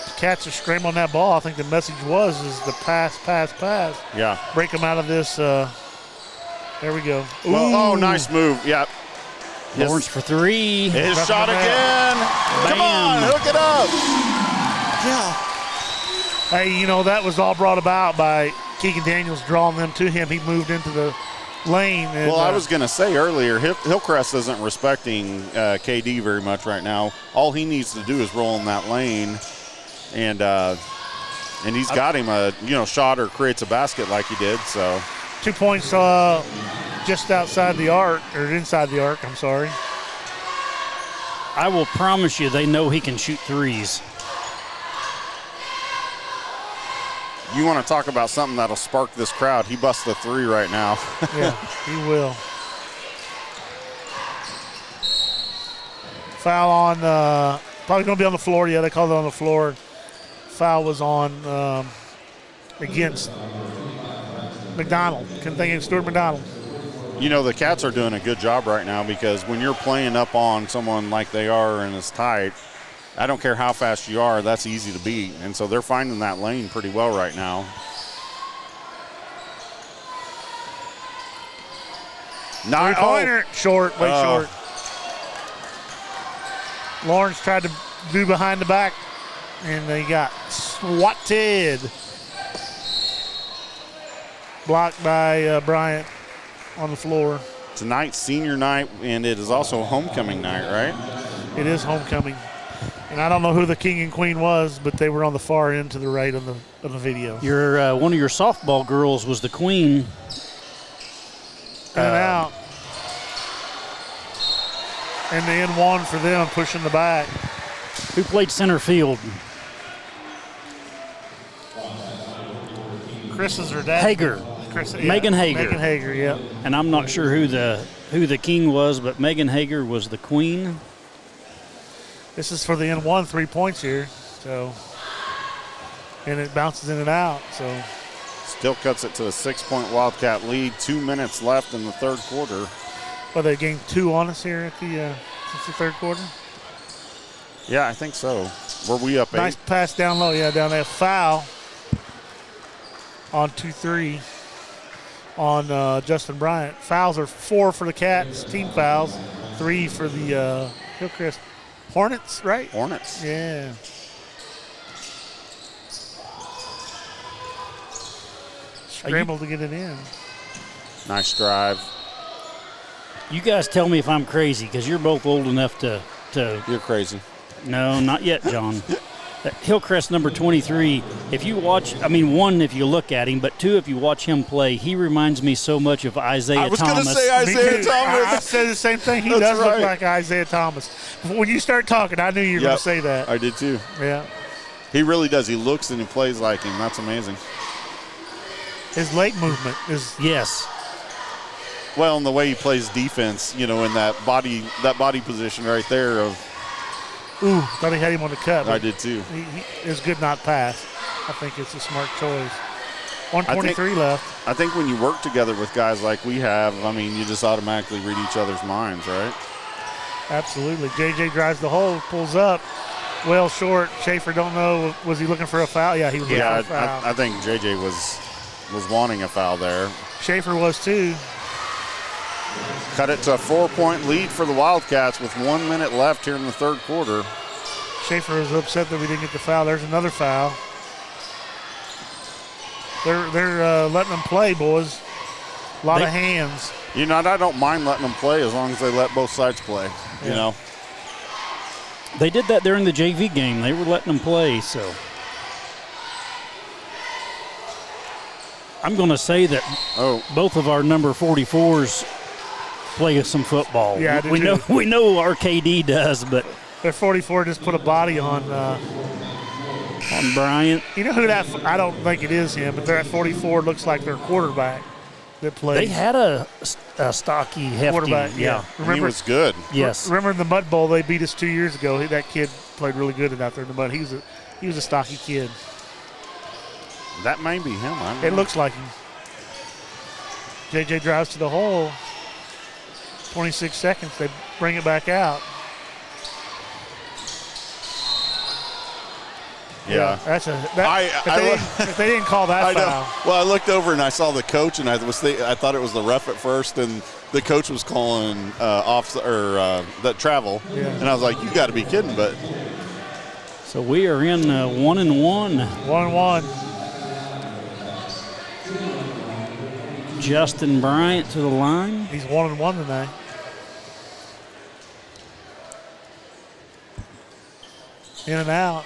The Cats are scrambling that ball. I think the message is the pass. Yeah. Break them out of this. There we go. Well, Ooh. Nice move. Yeah. Lawrence for three. His Rough shot the man. again. Come on, Bam. hook it up. Yeah. Hey, that was all brought about by Keegan Daniels drawing them to him. He moved into the lane. And, Well, I was going to say earlier, Hillcrest isn't respecting KD very much right now. All he needs to do is roll in that lane, and he's got him a shot or creates a basket like he did. So 2 points just outside the arc, or inside the arc, I'm sorry. I will promise you they know he can shoot threes. you want to talk about something that'll spark this crowd? He busts a three right now. Yeah, he will. Foul on, probably going to be on the floor. Yeah, they called it on the floor. Foul was on against McDonald. Couldn't think of Stuart McDonald. The Cats are doing a good job right now, because when you're playing up on someone like they are and it's tight, I don't care how fast you are, that's easy to beat. And so they're finding that lane pretty well right now. Three-pointer, short, way short. Lawrence tried to do behind the back, and they got swatted. Blocked by Bryant on the floor. Tonight's senior night, and it is also homecoming night, right? It is homecoming. And I don't know who the king and queen was, but they were on the far end to the right of the video. Your one of your softball girls was the queen. In and out. And the N1 for them, pushing the back. Who played center field? Chris is her dad. Hager. Chris, yeah. Megan Hager. Megan Hager, yeah. And I'm not sure who the king was, but Megan Hager was the queen. This is for the N1, 3 points here. So, and it bounces in and out. So, still cuts it to a 6-point Wildcat lead. 2 minutes left in the third quarter. Well, they gained 2 on us here at since the third quarter. Yeah, I think so. Were we up 8? Nice pass down low. Yeah, down there. Foul on 2-3 on Justin Bryant. Fouls are 4 for the Cats, team fouls. 3 for the Hillcrest Hornets, right? Hornets. Yeah. Scrambled to get it in. Nice drive. You guys tell me if I'm crazy, because you're both old enough to. You're crazy. No, not yet, John. Hillcrest number 23, if you watch, one, if you look at him, but 2, if you watch him play, he reminds me so much of Isaiah Thomas. I was going to say Isaiah Thomas. I said the same thing. He That's does right. look like Isaiah Thomas. When you start talking, I knew you were going to say that. I did too. Yeah. He really does. He looks and he plays like him. That's amazing. His leg movement is. Yes. Well, and the way he plays defense, in that body position right there of. Ooh, thought he had him on the cut. I did too. He is good not pass. I think it's a smart choice. 1:23 left. I think when you work together with guys like we have, you just automatically read each other's minds, right? Absolutely. JJ drives the hole, pulls up, well short. Schaefer don't know. Was he looking for a foul? Yeah, he was looking for a foul. I think JJ was wanting a foul there. Schaefer was too. Cut it to a 4-point lead for the Wildcats with 1 minute left here in the third quarter. Schaefer was upset that we didn't get the foul. There's another foul. They're letting them play, boys. A lot of hands. I don't mind letting them play as long as they let both sides play, Yeah. They did that during the JV game. They were letting them play, so. I'm going to say that both of our number 44s play some football. Yeah, we know our KD does, but their 44 just put a body on Bryant. You know who that? I don't think it is him, but that 44 looks like their quarterback that played. They had a stocky, hefty quarterback. Yeah, remember, he was good. Yes. Remember in the Mud Bowl they beat us 2 years ago. That kid played really good out there in the mud. He was a stocky kid. That may be him. I don't It know. looks like him. JJ drives to the hole. 26 seconds. They bring it back out. Yeah. If they didn't call that foul. Well, I looked over and I saw the coach, and I thought it was the ref at first, and the coach was calling the travel, and I was like, "You got to be kidding!" But so we are in 1-1. 1-1. Justin Bryant to the line. He's 1-1 tonight. In and out.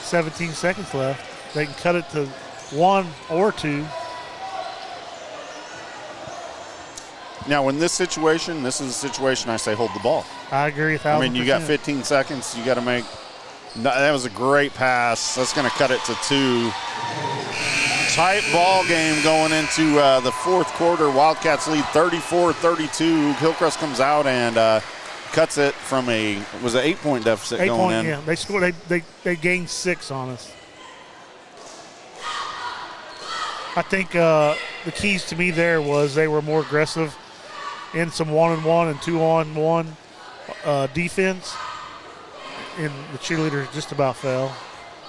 17 seconds left. They can cut it to 1 or 2. now in this situation, this is a situation I say hold the ball. I agree 1,000%. You got 15 seconds. You got to make. That was a great pass. That's going to cut it to 2. Tight ball game going into the fourth quarter. Wildcats lead 34-32. Hillcrest comes out and cuts it from an 8-point deficit going in. Yeah, they scored. They gained 6 on us. I think the keys to me there was they were more aggressive in some 1-on-1 and 2-on-1 defense. And the cheerleader just about fell.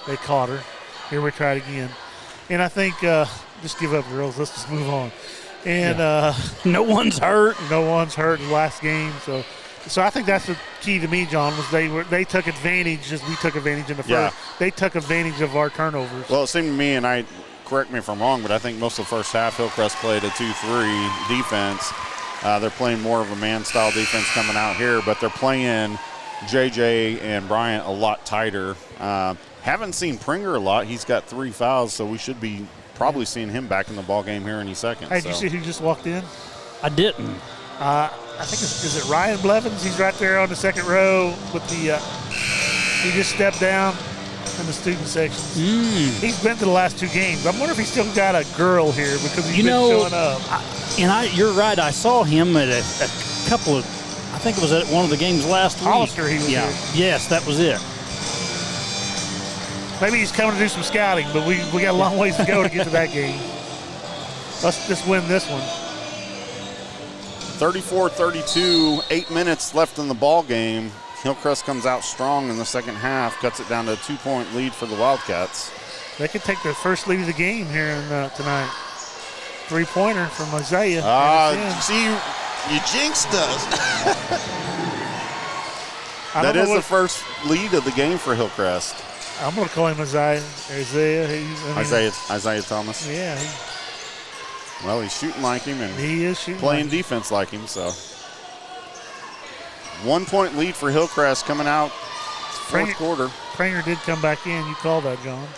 They caught her. Here we try it again. And I think just give up, girls. Let's just move on. And no one's hurt. No one's hurt in the last game. So I think that's the key to me, John, was they took advantage as we took advantage in the first. Yeah. They took advantage of our turnovers. Well, it seemed to me, and correct me if I'm wrong, but I think most of the first half Hillcrest played a 2-3 defense. They're playing more of a man-style defense coming out here, but they're playing JJ and Bryant a lot tighter. Haven't seen Pringer a lot. He's got 3 fouls, so we should be probably seeing him back in the ball game here any second. Hey, did you see who just walked in? I didn't. I think is it Ryan Blevins? He's right there on the second row with the. He just stepped down in the student section. He's been to the last 2 games. I wonder if he's still got a girl here because he's been showing up. You're right. I saw him at a couple of. I think it was at one of the games last week. Hollister, he was here. Yes, that was it. Maybe he's coming to do some scouting, but we got a long ways to go to get to that game. Let's just win this one. 34-32, 8 minutes left in the ball game. Hillcrest comes out strong in the second half, cuts it down to a 2-point lead for the Wildcats. They could take their first lead of the game here tonight. 3-pointer from Isaiah. See, you jinxed us. That is the first lead of the game for Hillcrest. I'm going to call him Isaiah. Isaiah Thomas. Yeah. Well, he's shooting like him and he is shooting playing defense like him. So 1-point lead for Hillcrest coming out fourth quarter. Pranger did come back in. You called that, John.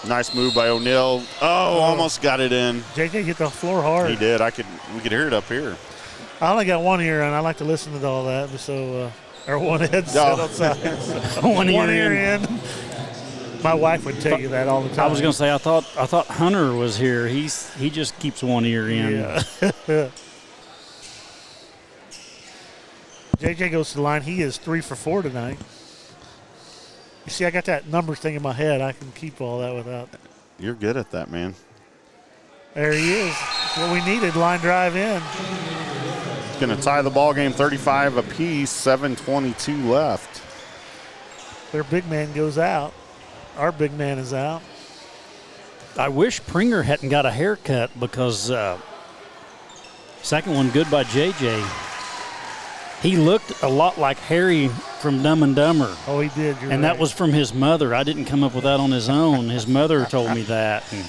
Nice move by O'Neal. Almost got it in. JJ hit the floor hard. He did. We could hear it up here. I only got one ear, and I like to listen to all that. So, or one headset outside. one ear in. My wife would tell you that all the time. I was going to say I thought Hunter was here. He just keeps one ear in. Yeah. JJ goes to the line. He is 3 for 4 tonight. You see, I got that numbers thing in my head. I can keep all that without. You're good at that, man. There he is. That's what we needed. Line drive in. Going to tie the ball game 35 apiece, 7:22 left. Their big man goes out. Our big man is out. I wish Pringer hadn't got a haircut because second one good by JJ. He looked a lot like Harry from Dumb and Dumber. Oh, he did. You're and right. that was from his mother. I didn't come up with that on his own. His mother told me that. And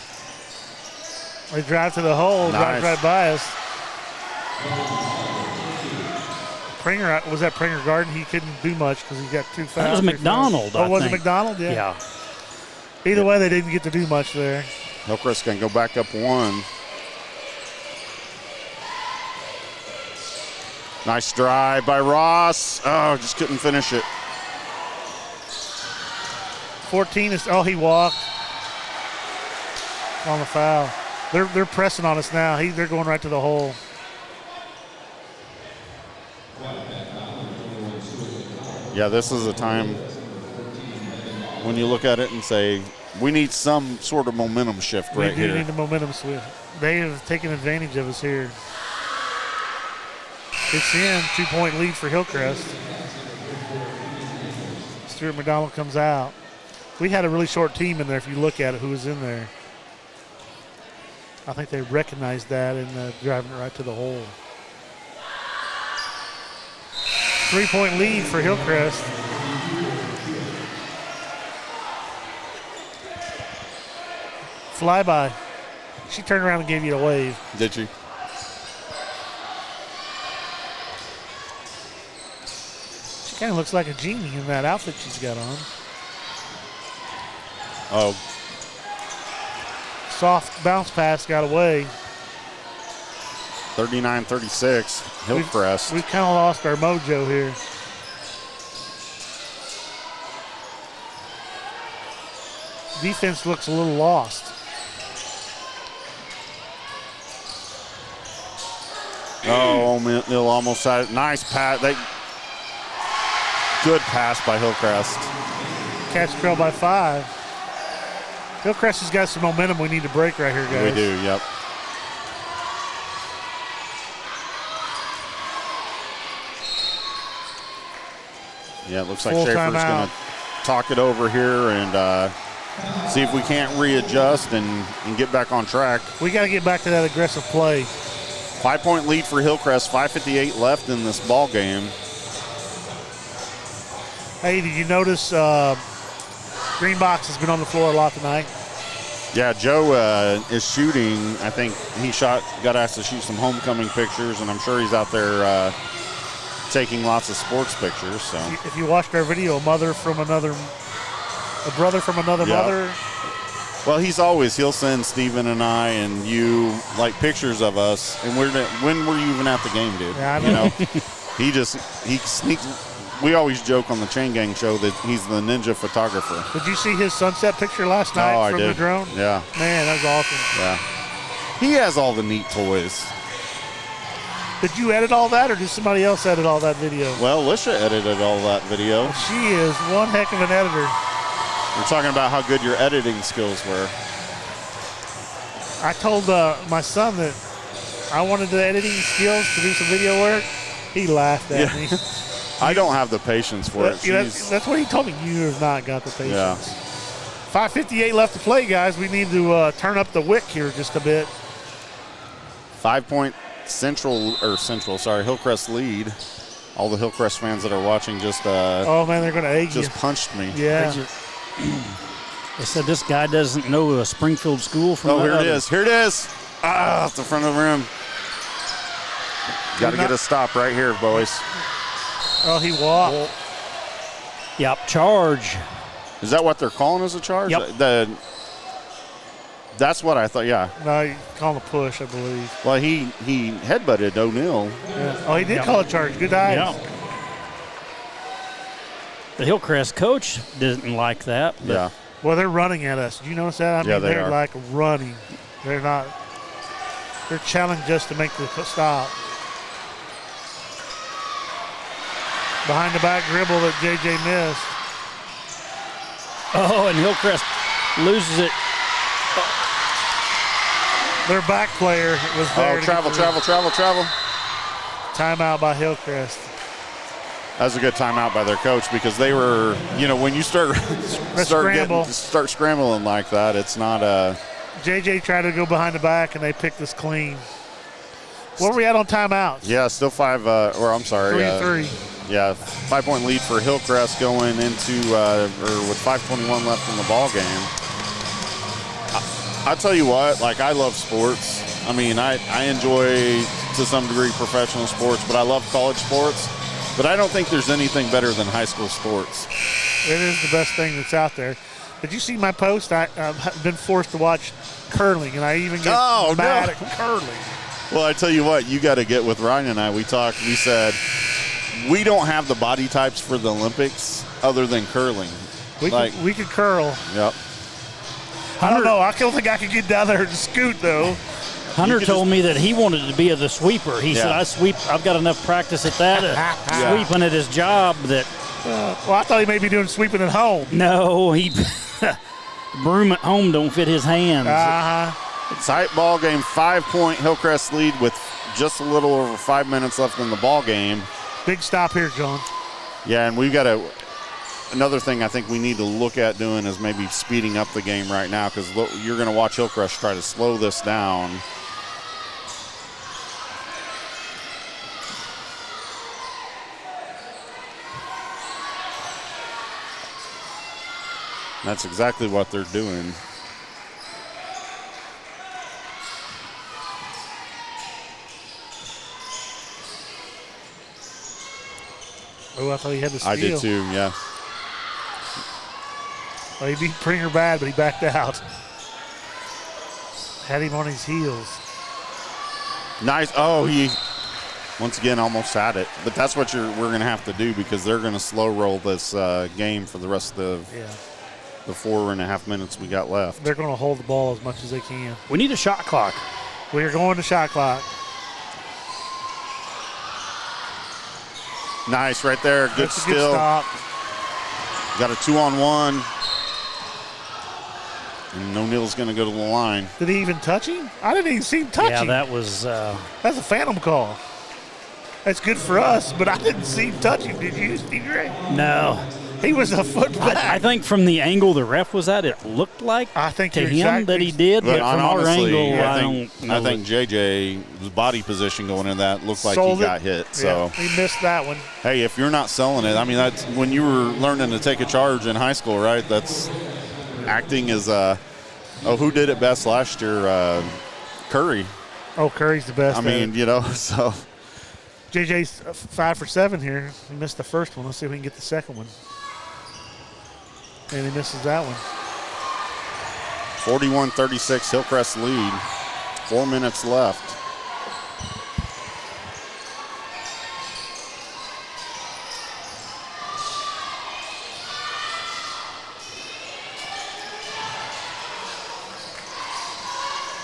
they drive to the hole, nice. Drive right by us. Pringer, was that Pringer Garden? He couldn't do much because he got 2 fouls. That was McDonald, I was think. it McDonald? Yeah. Either way, they didn't get to do much there. Hillcrest going to go back up 1. Nice drive by Ross. Oh, just couldn't finish it. 14 is, he walked on the foul. They're pressing on us now. They're going right to the hole. Yeah, this is a time when you look at it and say, we need some sort of momentum shift right here. We do need the momentum shift. They have taken advantage of us here. It's in, 2-point lead for Hillcrest. Stuart McDonald comes out. We had a really short team in there if you look at it, who was in there. I think they recognized that and driving it right to the hole. 3-point lead for Hillcrest. Flyby. She turned around and gave you a wave. Did she? She kind of looks like a genie in that outfit she's got on. Oh. Soft bounce pass got away. 39-36, Hillcrest. We've kind of lost our mojo here. Defense looks a little lost. Oh, O'Neal almost had it. Nice pass. Good pass by Hillcrest. Catch trail by 5. Hillcrest has got some momentum we need to break right here, guys. We do, yep. Yeah, it looks like Full Schaefer's timeout. going to talk it over here, and see if we can't readjust and get back on track. We got to get back to that aggressive play. 5-point lead for Hillcrest, 5:58 left in this ball game. Hey, did you notice Green Box has been on the floor a lot tonight? Yeah, Joe is shooting. I think he got asked to shoot some homecoming pictures, and I'm sure he's out there taking lots of sports pictures. So if you watched our video, a brother from another mother. Well, he'll send Steven and I and you like pictures of us, and when were you even at the game, dude? Yeah, I know. He sneaks. We always joke on the Chain Gang show that he's the ninja photographer. Did you see his sunset picture last night from the drone? Yeah. Man, that was awesome. Yeah. He has all the neat toys. Did you edit all that, or did somebody else edit all that video? Well, Lisha edited all that video. She is one heck of an editor. We're talking about how good your editing skills were. I told my son that I wanted the editing skills to do some video work. He laughed at me. I don't have the patience for it. That's what he told me. You have not got the patience. Yeah. 5:58 left to play, guys. We need to turn up the wick here just a bit. 5-point Hillcrest lead. All the Hillcrest fans that are watching just oh man, they're going to egg you. Punched me. Yeah. They said this guy doesn't know a Springfield school from here it is. Here it is. Off the front of the rim. Got to get a stop right here, boys. Oh, he walked. Yep, charge. Is that what they're calling as a charge? Yep. That's what I thought, yeah. No, you call him a push, I believe. Well, he headbutted O'Neal. Yeah. Oh, he did call a charge. Good eyes. Yeah. The Hillcrest coach didn't like that. But Yeah. Well, they're running at us. Did you notice that? I mean, they they're are. like running. They're not. They're challenging us to make the stop. Behind the back dribble that JJ missed. Oh, and Hillcrest loses it. Their back player was there. Travel. Timeout by Hillcrest. That was a good timeout by their coach because they were, when you start scrambling like that, it's not a. JJ tried to go behind the back and they picked us clean. Where are we at on timeouts? Yeah, still 3-3. Yeah, 5-point lead for Hillcrest going into with 5:21 left in the ball game. I tell you what, I love sports. I mean, I enjoy to some degree professional sports, but I love college sports. But I don't think there's anything better than high school sports. It is the best thing that's out there. Did you see my post? I've been forced to watch curling, and I even get mad at curling. Well, I tell you what, you got to get with Ryan and I. We talked. We said we don't have the body types for the Olympics other than curling. We could curl. Yep. I don't know. I don't think I could get down there and scoot, though. Hunter told me that he wanted to be the sweeper. He said, I've got enough practice at that, sweeping at his job that. Well, I thought he may be doing sweeping at home. No, broom at home don't fit his hands. Tight ball game, 5-point Hillcrest lead with just a little over 5 minutes left in the ball game. Big stop here, John. Yeah, and we've got another thing I think we need to look at doing is maybe speeding up the game right now because you're going to watch Hillcrest try to slow this down. That's exactly what they're doing. Oh, I thought he had the steal. I did too, yeah. Well, he beat Pringer bad, but he backed out. Had him on his heels. Nice. Oh, he once again almost had it. But that's what we're going to have to do because they're going to slow roll this game for the rest of the 4.5 minutes we got left. They're going to hold the ball as much as they can. We need a shot clock. We are going to shot clock. Nice right there. Good That's steal. A good stop. Got a 2-on-1. And O'Neal's going to go to the line. Did he even touch him? I didn't even see him touch him. Yeah, that was. That's a phantom call. That's good for us, but I didn't see him touch him. Did you, Steve Ray? No. He was a foot back. I think from the angle the ref was at, it looked like I think to you're him exactly- that he did, but from our honestly, angle, I I think, don't know. I think JJ's body position going in that looked like Sold he it. got hit. So, Yeah, he missed that one. hey, if you're not selling it, I mean, that's when you were learning to take a charge in high school, right? That's acting as who did it best last year? Curry. Oh, Curry's the best. I mean, so. JJ's 5 for 7 here. He missed the first one. Let's see if we can get the second one. And he misses that one. 41-36, Hillcrest lead. 4 minutes left.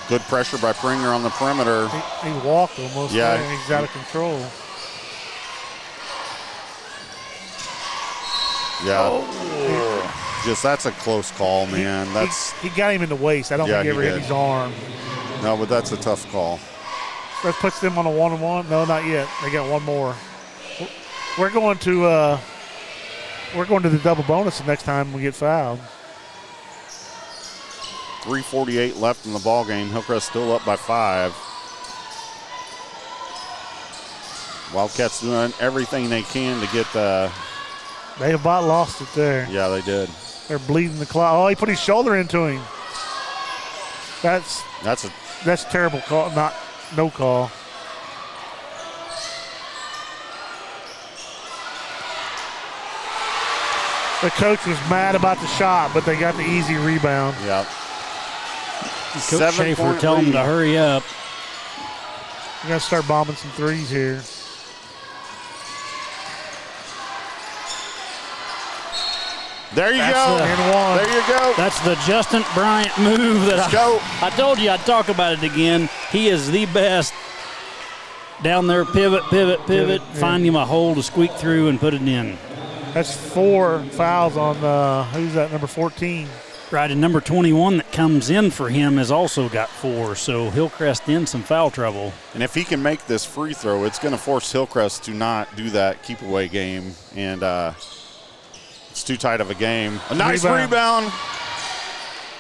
Good pressure by Pringer on the perimeter. He walked almost. Yeah. There, and he's out of control. Yeah. Just that's a close call, man. He got him in the waist. I don't think he ever hit his arm. No, but that's a tough call. That puts them on a 1-on-1. No, not yet. They got one more. We're going to the double bonus the next time we get fouled. 3:48 left in the ball game. Hillcrest still up by 5. Wildcats doing everything they can to get the. They about lost it there. Yeah, they did. They're bleeding the clock. Oh, he put his shoulder into him. That's a terrible call. No call. The coach was mad about the shot, but they got the easy rebound. Yeah. Coach Schaefer telling him to hurry up. We're going to start bombing some threes here. There you go. And one. There you go. That's the Justin Bryant move that Let's go. I told you I'd talk about it again. He is the best. Down there, pivot, Yeah. find him a hole to squeak through and put it in. That's 4 fouls on who's that, number 14? Right, and number 21 that comes in for him has also got 4, so Hillcrest in some foul trouble. And if he can make this free throw, it's going to force Hillcrest to not do that keep-away game. And it's too tight of a game. A nice rebound.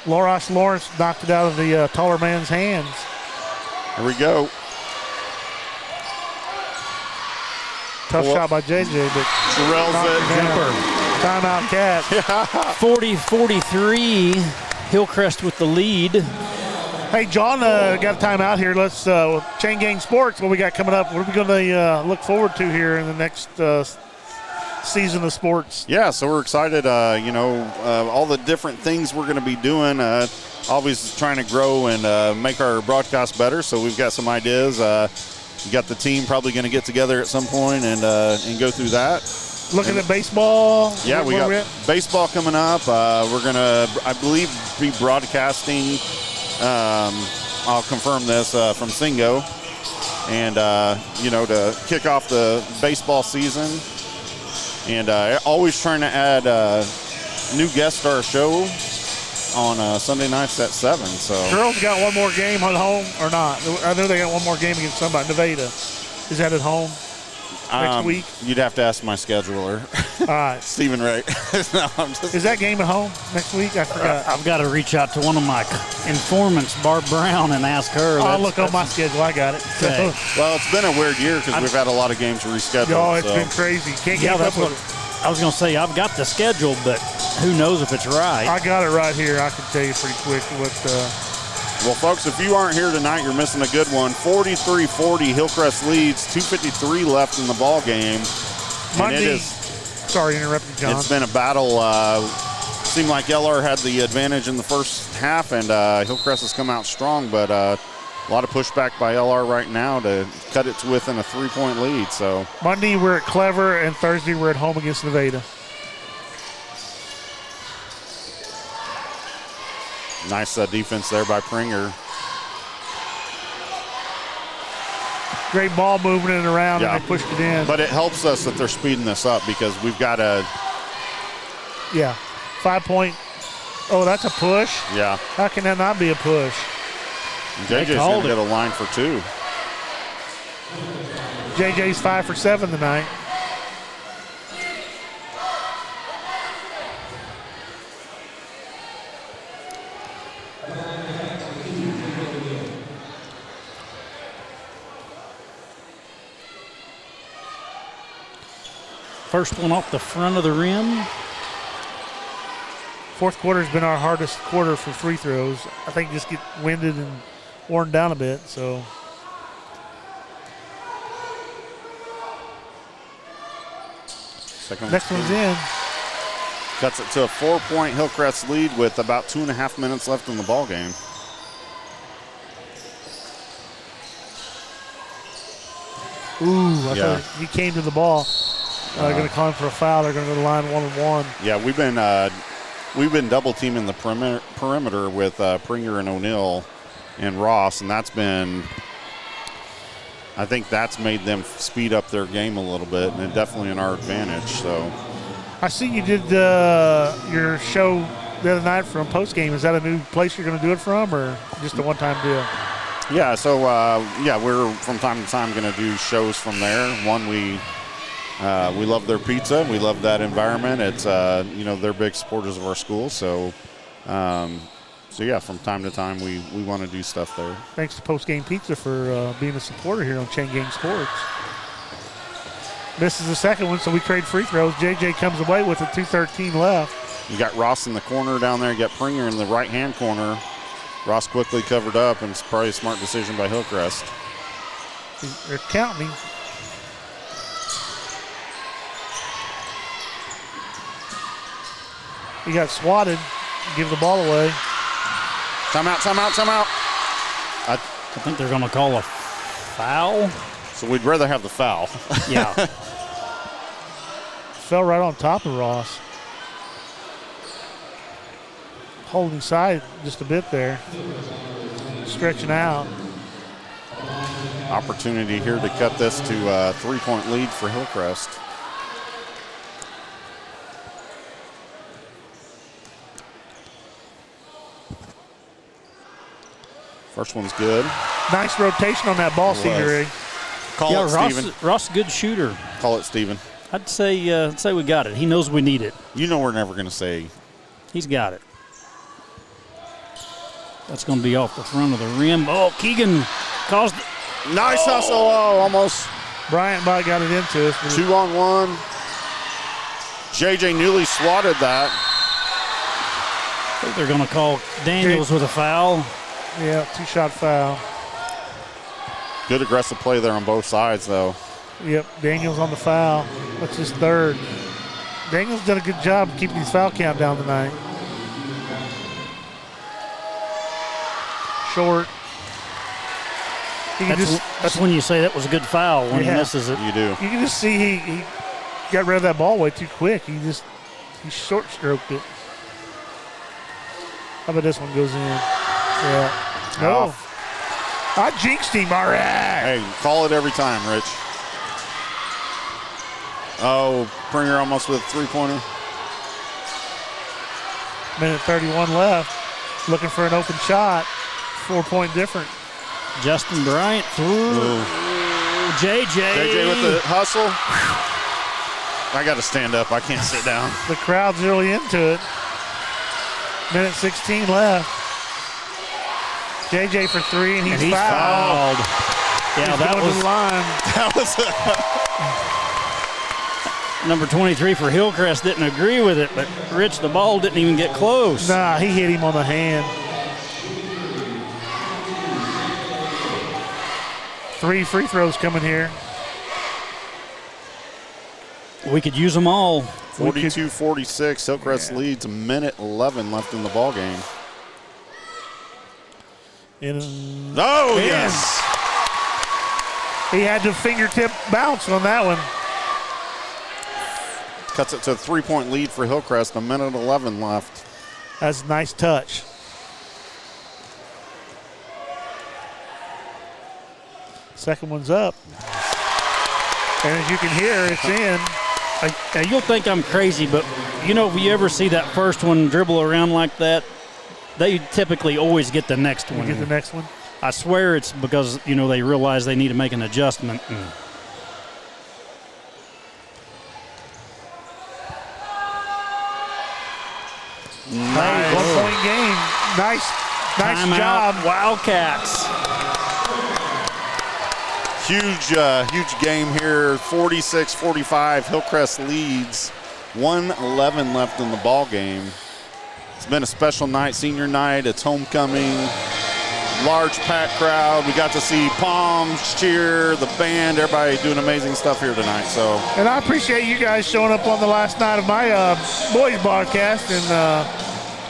Lawrence knocked it out of the taller man's hands. Here we go. Tough shot by JJ, but Drills it. jumper. Timeout, Cats. 40-43, Hillcrest with the lead. Hey, John, got a timeout here. Let's Chain Gang Sports. What we got coming up? What are we going to look forward to here in the next season of sports? Yeah, so we're excited. All the different things we're going to be doing. Always trying to grow and make our broadcast better. So we've got some ideas. We got the team probably going to get together at some point and go through that. Looking at baseball. Yeah, we got baseball coming up. We're going to, I believe, be broadcasting. I'll confirm this from Singo. And, to kick off the baseball season. And always trying to add new guests to our show on Sunday nights at 7. So Girls got one more game at home or not? I know they got one more game against somebody. Nevada. Is that at home next week? You'd have to ask my scheduler. All right. Stephen Ray. No, I'm just. Is that game at home next week? I forgot. I've got to reach out to one of my informants, Barb Brown, and ask her. I'll look on my schedule. I got it. Okay. Well, it's been a weird year because we've had a lot of games rescheduled. Oh, it's been crazy. Can't Yeah, keep that's up what with it. I was going to say. I've got the schedule, but who knows if it's right. I got it right here. I can tell you pretty quick what. Well, folks, if you aren't here tonight, you're missing a good one. 43-40, Hillcrest leads. 2:53 left in the ball game. Monday. And Sorry to interrupt you, John. it's been a battle. Seemed like LR had the advantage in the first half, and Hillcrest has come out strong, but a lot of pushback by LR right now to cut it to within a 3-point lead. So Monday we're at Clever, and Thursday we're at home against Nevada. nice defense there by Pringer. Great ball moving it around, and they pushed it in. But it helps us that they're speeding this up because we've got a 5-point. Oh, that's a push. Yeah. How can that not be a push? JJ's going to get a line for 2. JJ's 5 for 7 tonight. First one off the front of the rim. Fourth quarter has been our hardest quarter for free throws. I think just get winded and worn down a bit, so. Next one's in. Cuts it to a 4-point Hillcrest lead with about 2.5 minutes left in the ball game. Ooh, I thought he came to the ball. They're going to call him for a foul. They're going to go to the line 1-on-1. Yeah, we've been double teaming the perimeter with Pringer and O'Neal and Ross, and that's been, I think that's made them speed up their game a little bit, and definitely in our advantage. So I see you did your show the other night from post game. Is that a new place you're going to do it from, or just a one-time deal? Yeah, so we're from time to time going to do shows from there. One, we love their pizza. We love that environment. It's they're big supporters of our school. So from time to time we want to do stuff there. Thanks to Post Game Pizza for being a supporter here on Chain Gang Sports. Misses the second one, so we trade free throws. JJ comes away with it, 2:13 left. You got Ross in the corner down there. You got Pringer in the right-hand corner. Ross quickly covered up, and it's probably a smart decision by Hillcrest. They're counting. He got swatted. Give the ball away. Timeout. I think they're going to call a foul. So we'd rather have the foul. Yeah. Fell right on top of Ross. Holding side just a bit there. Stretching out. Opportunity here to cut this to a 3-point lead for Hillcrest. First one's good. Nice rotation on that ball, Senior. Call it, Steven. Ross, good shooter. Call it, Steven. I'd say we got it. He knows we need it. You know we're never going to say. He's got it. That's going to be off the front of the rim. Oh, Keegan caused it. Nice hustle. Oh, almost. Bryant got it into us. 2-on-1. JJ Newley swatted that. I think they're going to call Daniels with a foul. Yeah, 2-shot foul. Good aggressive play there on both sides, though. Yep, Daniels on the foul. That's his third. Daniels done a good job keeping his foul count down tonight. Short. That's when you say that was a good foul, when he misses it. You do. You can just see he got rid of that ball way too quick. He short stroked it. How about this one goes in? Yeah. No. I jinxed him, all right. Hey, call it every time, Rich. Oh, Pringer almost with a three-pointer. Minute 31 left. Looking for an open shot. 4-point difference. Justin Bryant through. Ooh. JJ with the hustle. I got to stand up. I can't sit down. The crowd's really into it. Minute 16 left. JJ for three, and he's fouled. Yeah, that was the line. That was number 23 for Hillcrest didn't agree with it, but Rich, the ball didn't even get close. Nah, he hit him on the hand. 3 free throws coming here. We could use them all. 42-46. Hillcrest leads. A minute 11 left in the ball game. Yes. He had the fingertip bounce on that one. Cuts it to a 3-point lead for Hillcrest. A minute 11 left. That's a nice touch. Second one's up. And as you can hear, it's in. Now you'll think I'm crazy, but if you ever see that first one dribble around like that, they typically always get the next one. You get the next one? I swear it's because, they realize they need to make an adjustment. Nice. 1-point game. Nice Time job. Wildcats. Huge game here. 46-45. Hillcrest leads. 1:11 left in the ball game. It's been a special night, senior night. It's homecoming. Large packed crowd. We got to see Palms cheer, the band, everybody doing amazing stuff here tonight. So, and I appreciate you guys showing up on the last night of my boys broadcast and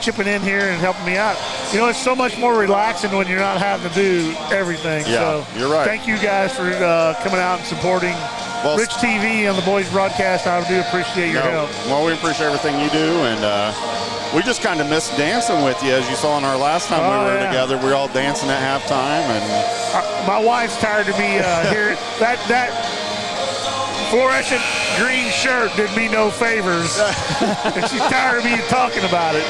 chipping in here and helping me out. You know, it's so much more relaxing when you're not having to do everything. Yeah, so you're right. Thank you guys for coming out and supporting Rich TV on the boys broadcast. I do appreciate your help. Well, we appreciate everything you do, and we just kind of missed dancing with you, as you saw in our last time we were together. We were all dancing at halftime, and my wife's tired of me here. That fluorescent green shirt did me no favors, and she's tired of me talking about it.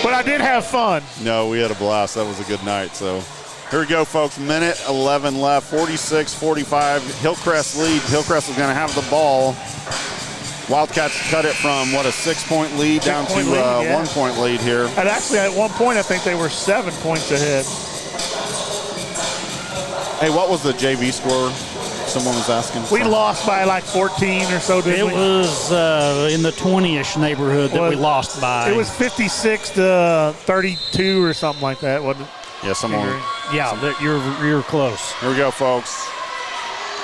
But I did have fun. No, we had a blast. That was a good night. So here we go, folks. Minute 11 left. 46-45. Hillcrest lead. Hillcrest is going to have the ball. Wildcats cut it from, what, a 6-point lead down to a 1-point lead here. And actually, at one point, I think they were 7 points ahead. Hey, what was the JV score? Someone was asking. We lost by like 14 or so, didn't we? It was in the 20-ish neighborhood that we lost by. It was 56-32 or something like that, wasn't it? Yeah, someone. Yeah, you're close. Here we go, folks.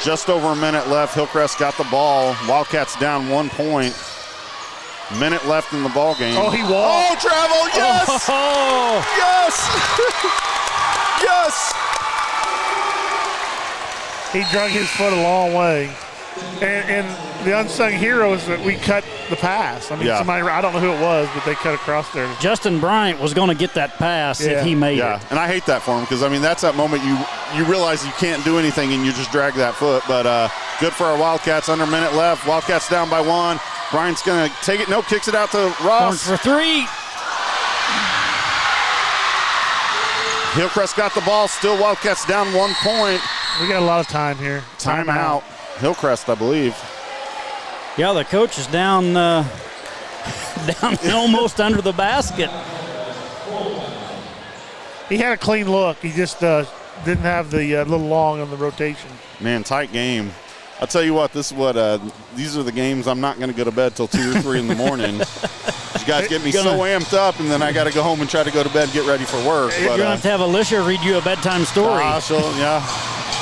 Just over a minute left. Hillcrest got the ball. Wildcats down 1 point. Minute left in the ball game. Oh, he walked. Oh, travel. Yes. Oh. Yes. Yes. He drug his foot a long way. And the unsung hero is that we cut the pass. I mean, somebody, I don't know who it was, but they cut across there. Justin Bryant was going to get that pass if he made it. And I hate that for him because, I mean, that's that moment you realize you can't do anything and you just drag that foot. But good for our Wildcats. Under a minute left. Wildcats down by 1. Bryant's going to take it. No, kicks it out to Ross. For 3. Hillcrest got the ball. Still Wildcats down 1 point. We got a lot of time here. Timeout. Hillcrest, I believe. Yeah, the coach is down almost under the basket. He had a clean look. He just didn't have the little long on the rotation. Man, tight game. I'll tell you what, this is what these are the games I'm not going to go to bed till 2 or 3 in the morning. You guys get me so amped up, and then I got to go home and try to go to bed and get ready for work. You're going to have Alicia read you a bedtime story. Yeah.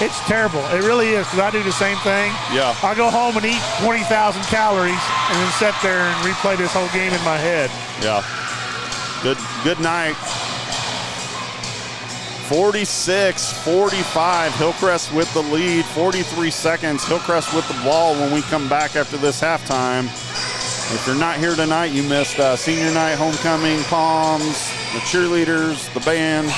It's terrible. It really is, because I do the same thing. Yeah. I go home and eat 20,000 calories and then sit there and replay this whole game in my head. Yeah. Good night. 46-45. Hillcrest with the lead. 43 seconds. Hillcrest with the ball when we come back after this halftime. If you're not here tonight, you missed senior night, homecoming, Palms, the cheerleaders, the band.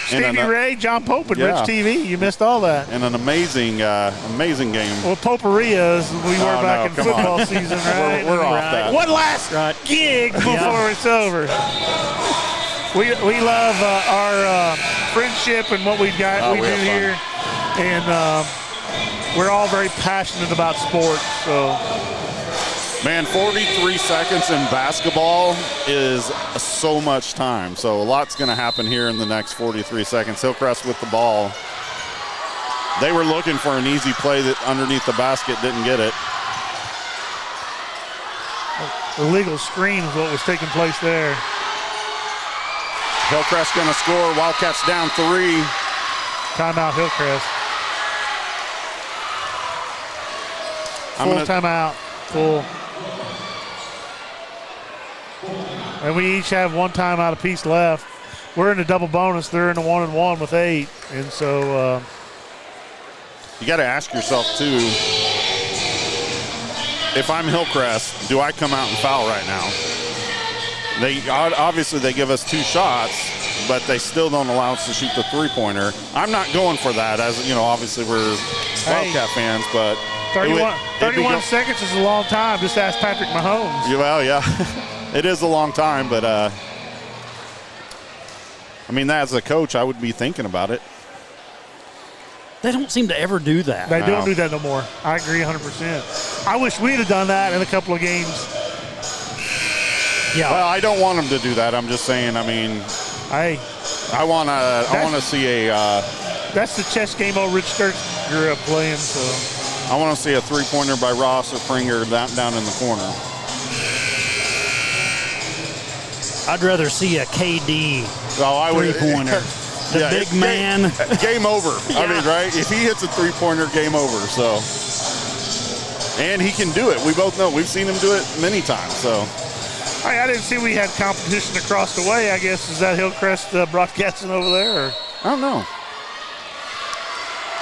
Stevie Ray, John Pope, and Rich TV. You missed all that. And an amazing game. Well, potpourri is we were back in football season, right? We're off that. One last gig before it's over. We love our friendship and what we got. We do here, and we're all very passionate about sports. So. Man, 43 seconds in basketball is so much time. So a lot's going to happen here in the next 43 seconds. Hillcrest with the ball. They were looking for an easy play that underneath the basket, didn't get it. Illegal screen is what was taking place there. Hillcrest going to score. Wildcats down 3. Timeout, Hillcrest. Full timeout. Full. And we each have 1 timeout apiece left. We're in the double bonus. They're in the 1-and-1 with 8. And so you got to ask yourself, too, if I'm Hillcrest, do I come out and foul right now? Obviously they give us 2 shots, but they still don't allow us to shoot the 3-pointer. I'm not going for that, as you know. Obviously we're Wildcat fans, but 31 seconds is a long time. Just ask Patrick Mahomes. Well, yeah, it is a long time, but I mean, as a coach, I would be thinking about it. They don't seem to ever do that. They don't do that no more. I agree 100%. I wish we'd have done that in a couple of games. Yeah. Well, I don't want them to do that. I'm just saying. I mean, I want to see a That's the chess game old Rich Sturz grew up playing. So I want to see a three-pointer by Ross or Pringer down in the corner. I'd rather see a KD three-pointer. The big man. Game over. Yeah. I mean, right? If he hits a three-pointer, game over. So, and he can do it. We both know. We've seen him do it many times. So, I didn't see we had competition across the way. I guess, is that Hillcrest broadcasting over there? Or? I don't know.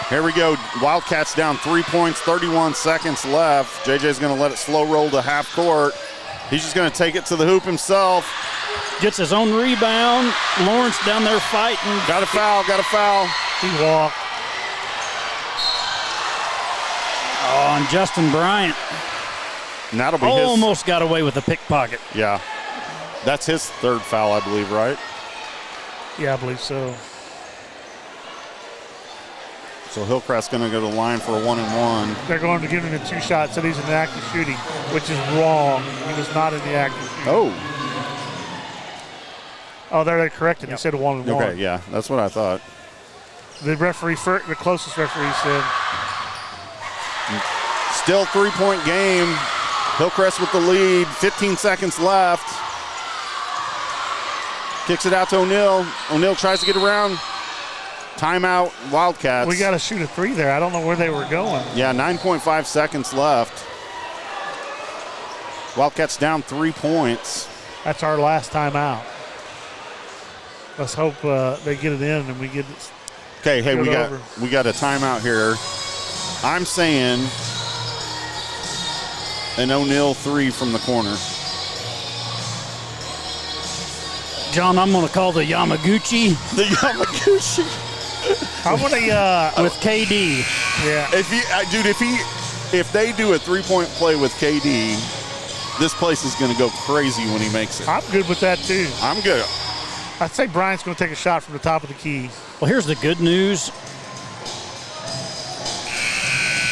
Here we go. Wildcats down 3 points, 31 seconds left. JJ's going to let it slow roll to half court. He's just going to take it to the hoop himself. Gets his own rebound. Lawrence down there fighting. Got a foul. He walked. Oh, and Justin Bryant And that'll be almost got away with a pickpocket. Yeah. That's his third foul, I believe, right? Yeah, I believe so. So Hillcrest's going to go to the line for a 1-and-1. They're going to give him the 2 shots, so he's in the active shooting, which is wrong. He was not in the active shooting. Oh, they're corrected. He said 1-and-1. Okay, yeah, that's what I thought. The referee, the closest referee said. Still 3-point game. Hillcrest with the lead. 15 seconds left. Kicks it out to O'Neal. O'Neal tries to get around. Timeout, Wildcats. We got to shoot a 3 there. I don't know where they were going. Yeah, 9.5 seconds left. Wildcats down 3 points. That's our last timeout. Let's hope they get it in and we get it. Okay, hey, we got a timeout here. I'm saying an O'Neal 3 from the corner. John, I'm going to call the Yamaguchi. The Yamaguchi. I'm going to with KD. Yeah. If they do a 3-point play with KD, this place is going to go crazy when he makes it. I'm good with that too. I'm good. I'd say Bryant's going to take a shot from the top of the key. Well, here's the good news.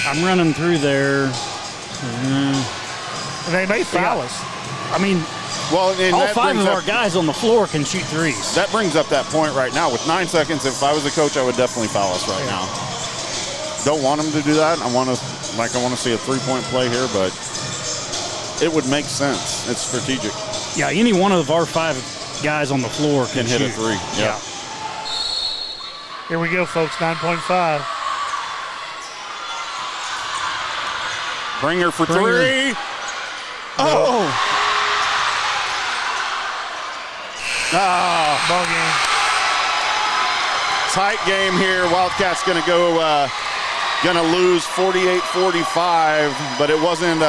I'm running through there. They may foul us. I mean, well, all 5 of our guys on the floor can shoot threes. That brings up that point right now. With 9 seconds, if I was a coach, I would definitely foul us right now. Don't want them to do that. I want to see a 3-point play here, but it would make sense. It's strategic. Yeah, any one of our 5 guys on the floor can hit shoot. a 3. Yeah. Here we go, folks. 9.5. Pringer for 3. Oh! Ball game. Tight game here. Wildcats going to lose 48-45, but it wasn't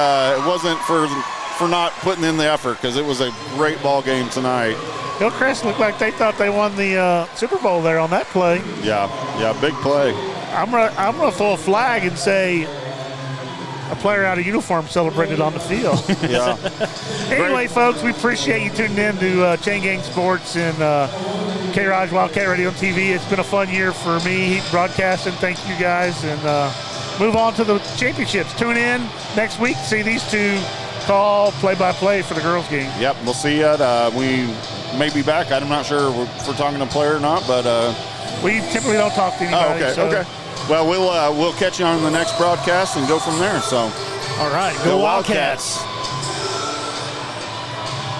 for not putting in the effort because it was a great ball game tonight. Hillcrest looked like they thought they won the Super Bowl there on that play. Yeah, big play. I'm gonna throw a flag and say a player out of uniform celebrated on the field. Yeah. Anyway, folks, we appreciate you tuning in to Chain Gang Sports and K-ROG Wildcat Radio and TV. It's been a fun year for me broadcasting. Thank you guys, and move on to the championships. Tune in next week to see these 2 call play-by-play for the girls game. Yep, we'll see you. We may be back. I'm not sure if we're talking to a player or not, but we typically don't talk to anybody. Okay. Well, we'll catch you on the next broadcast and go from there. So, all right, go Wildcats.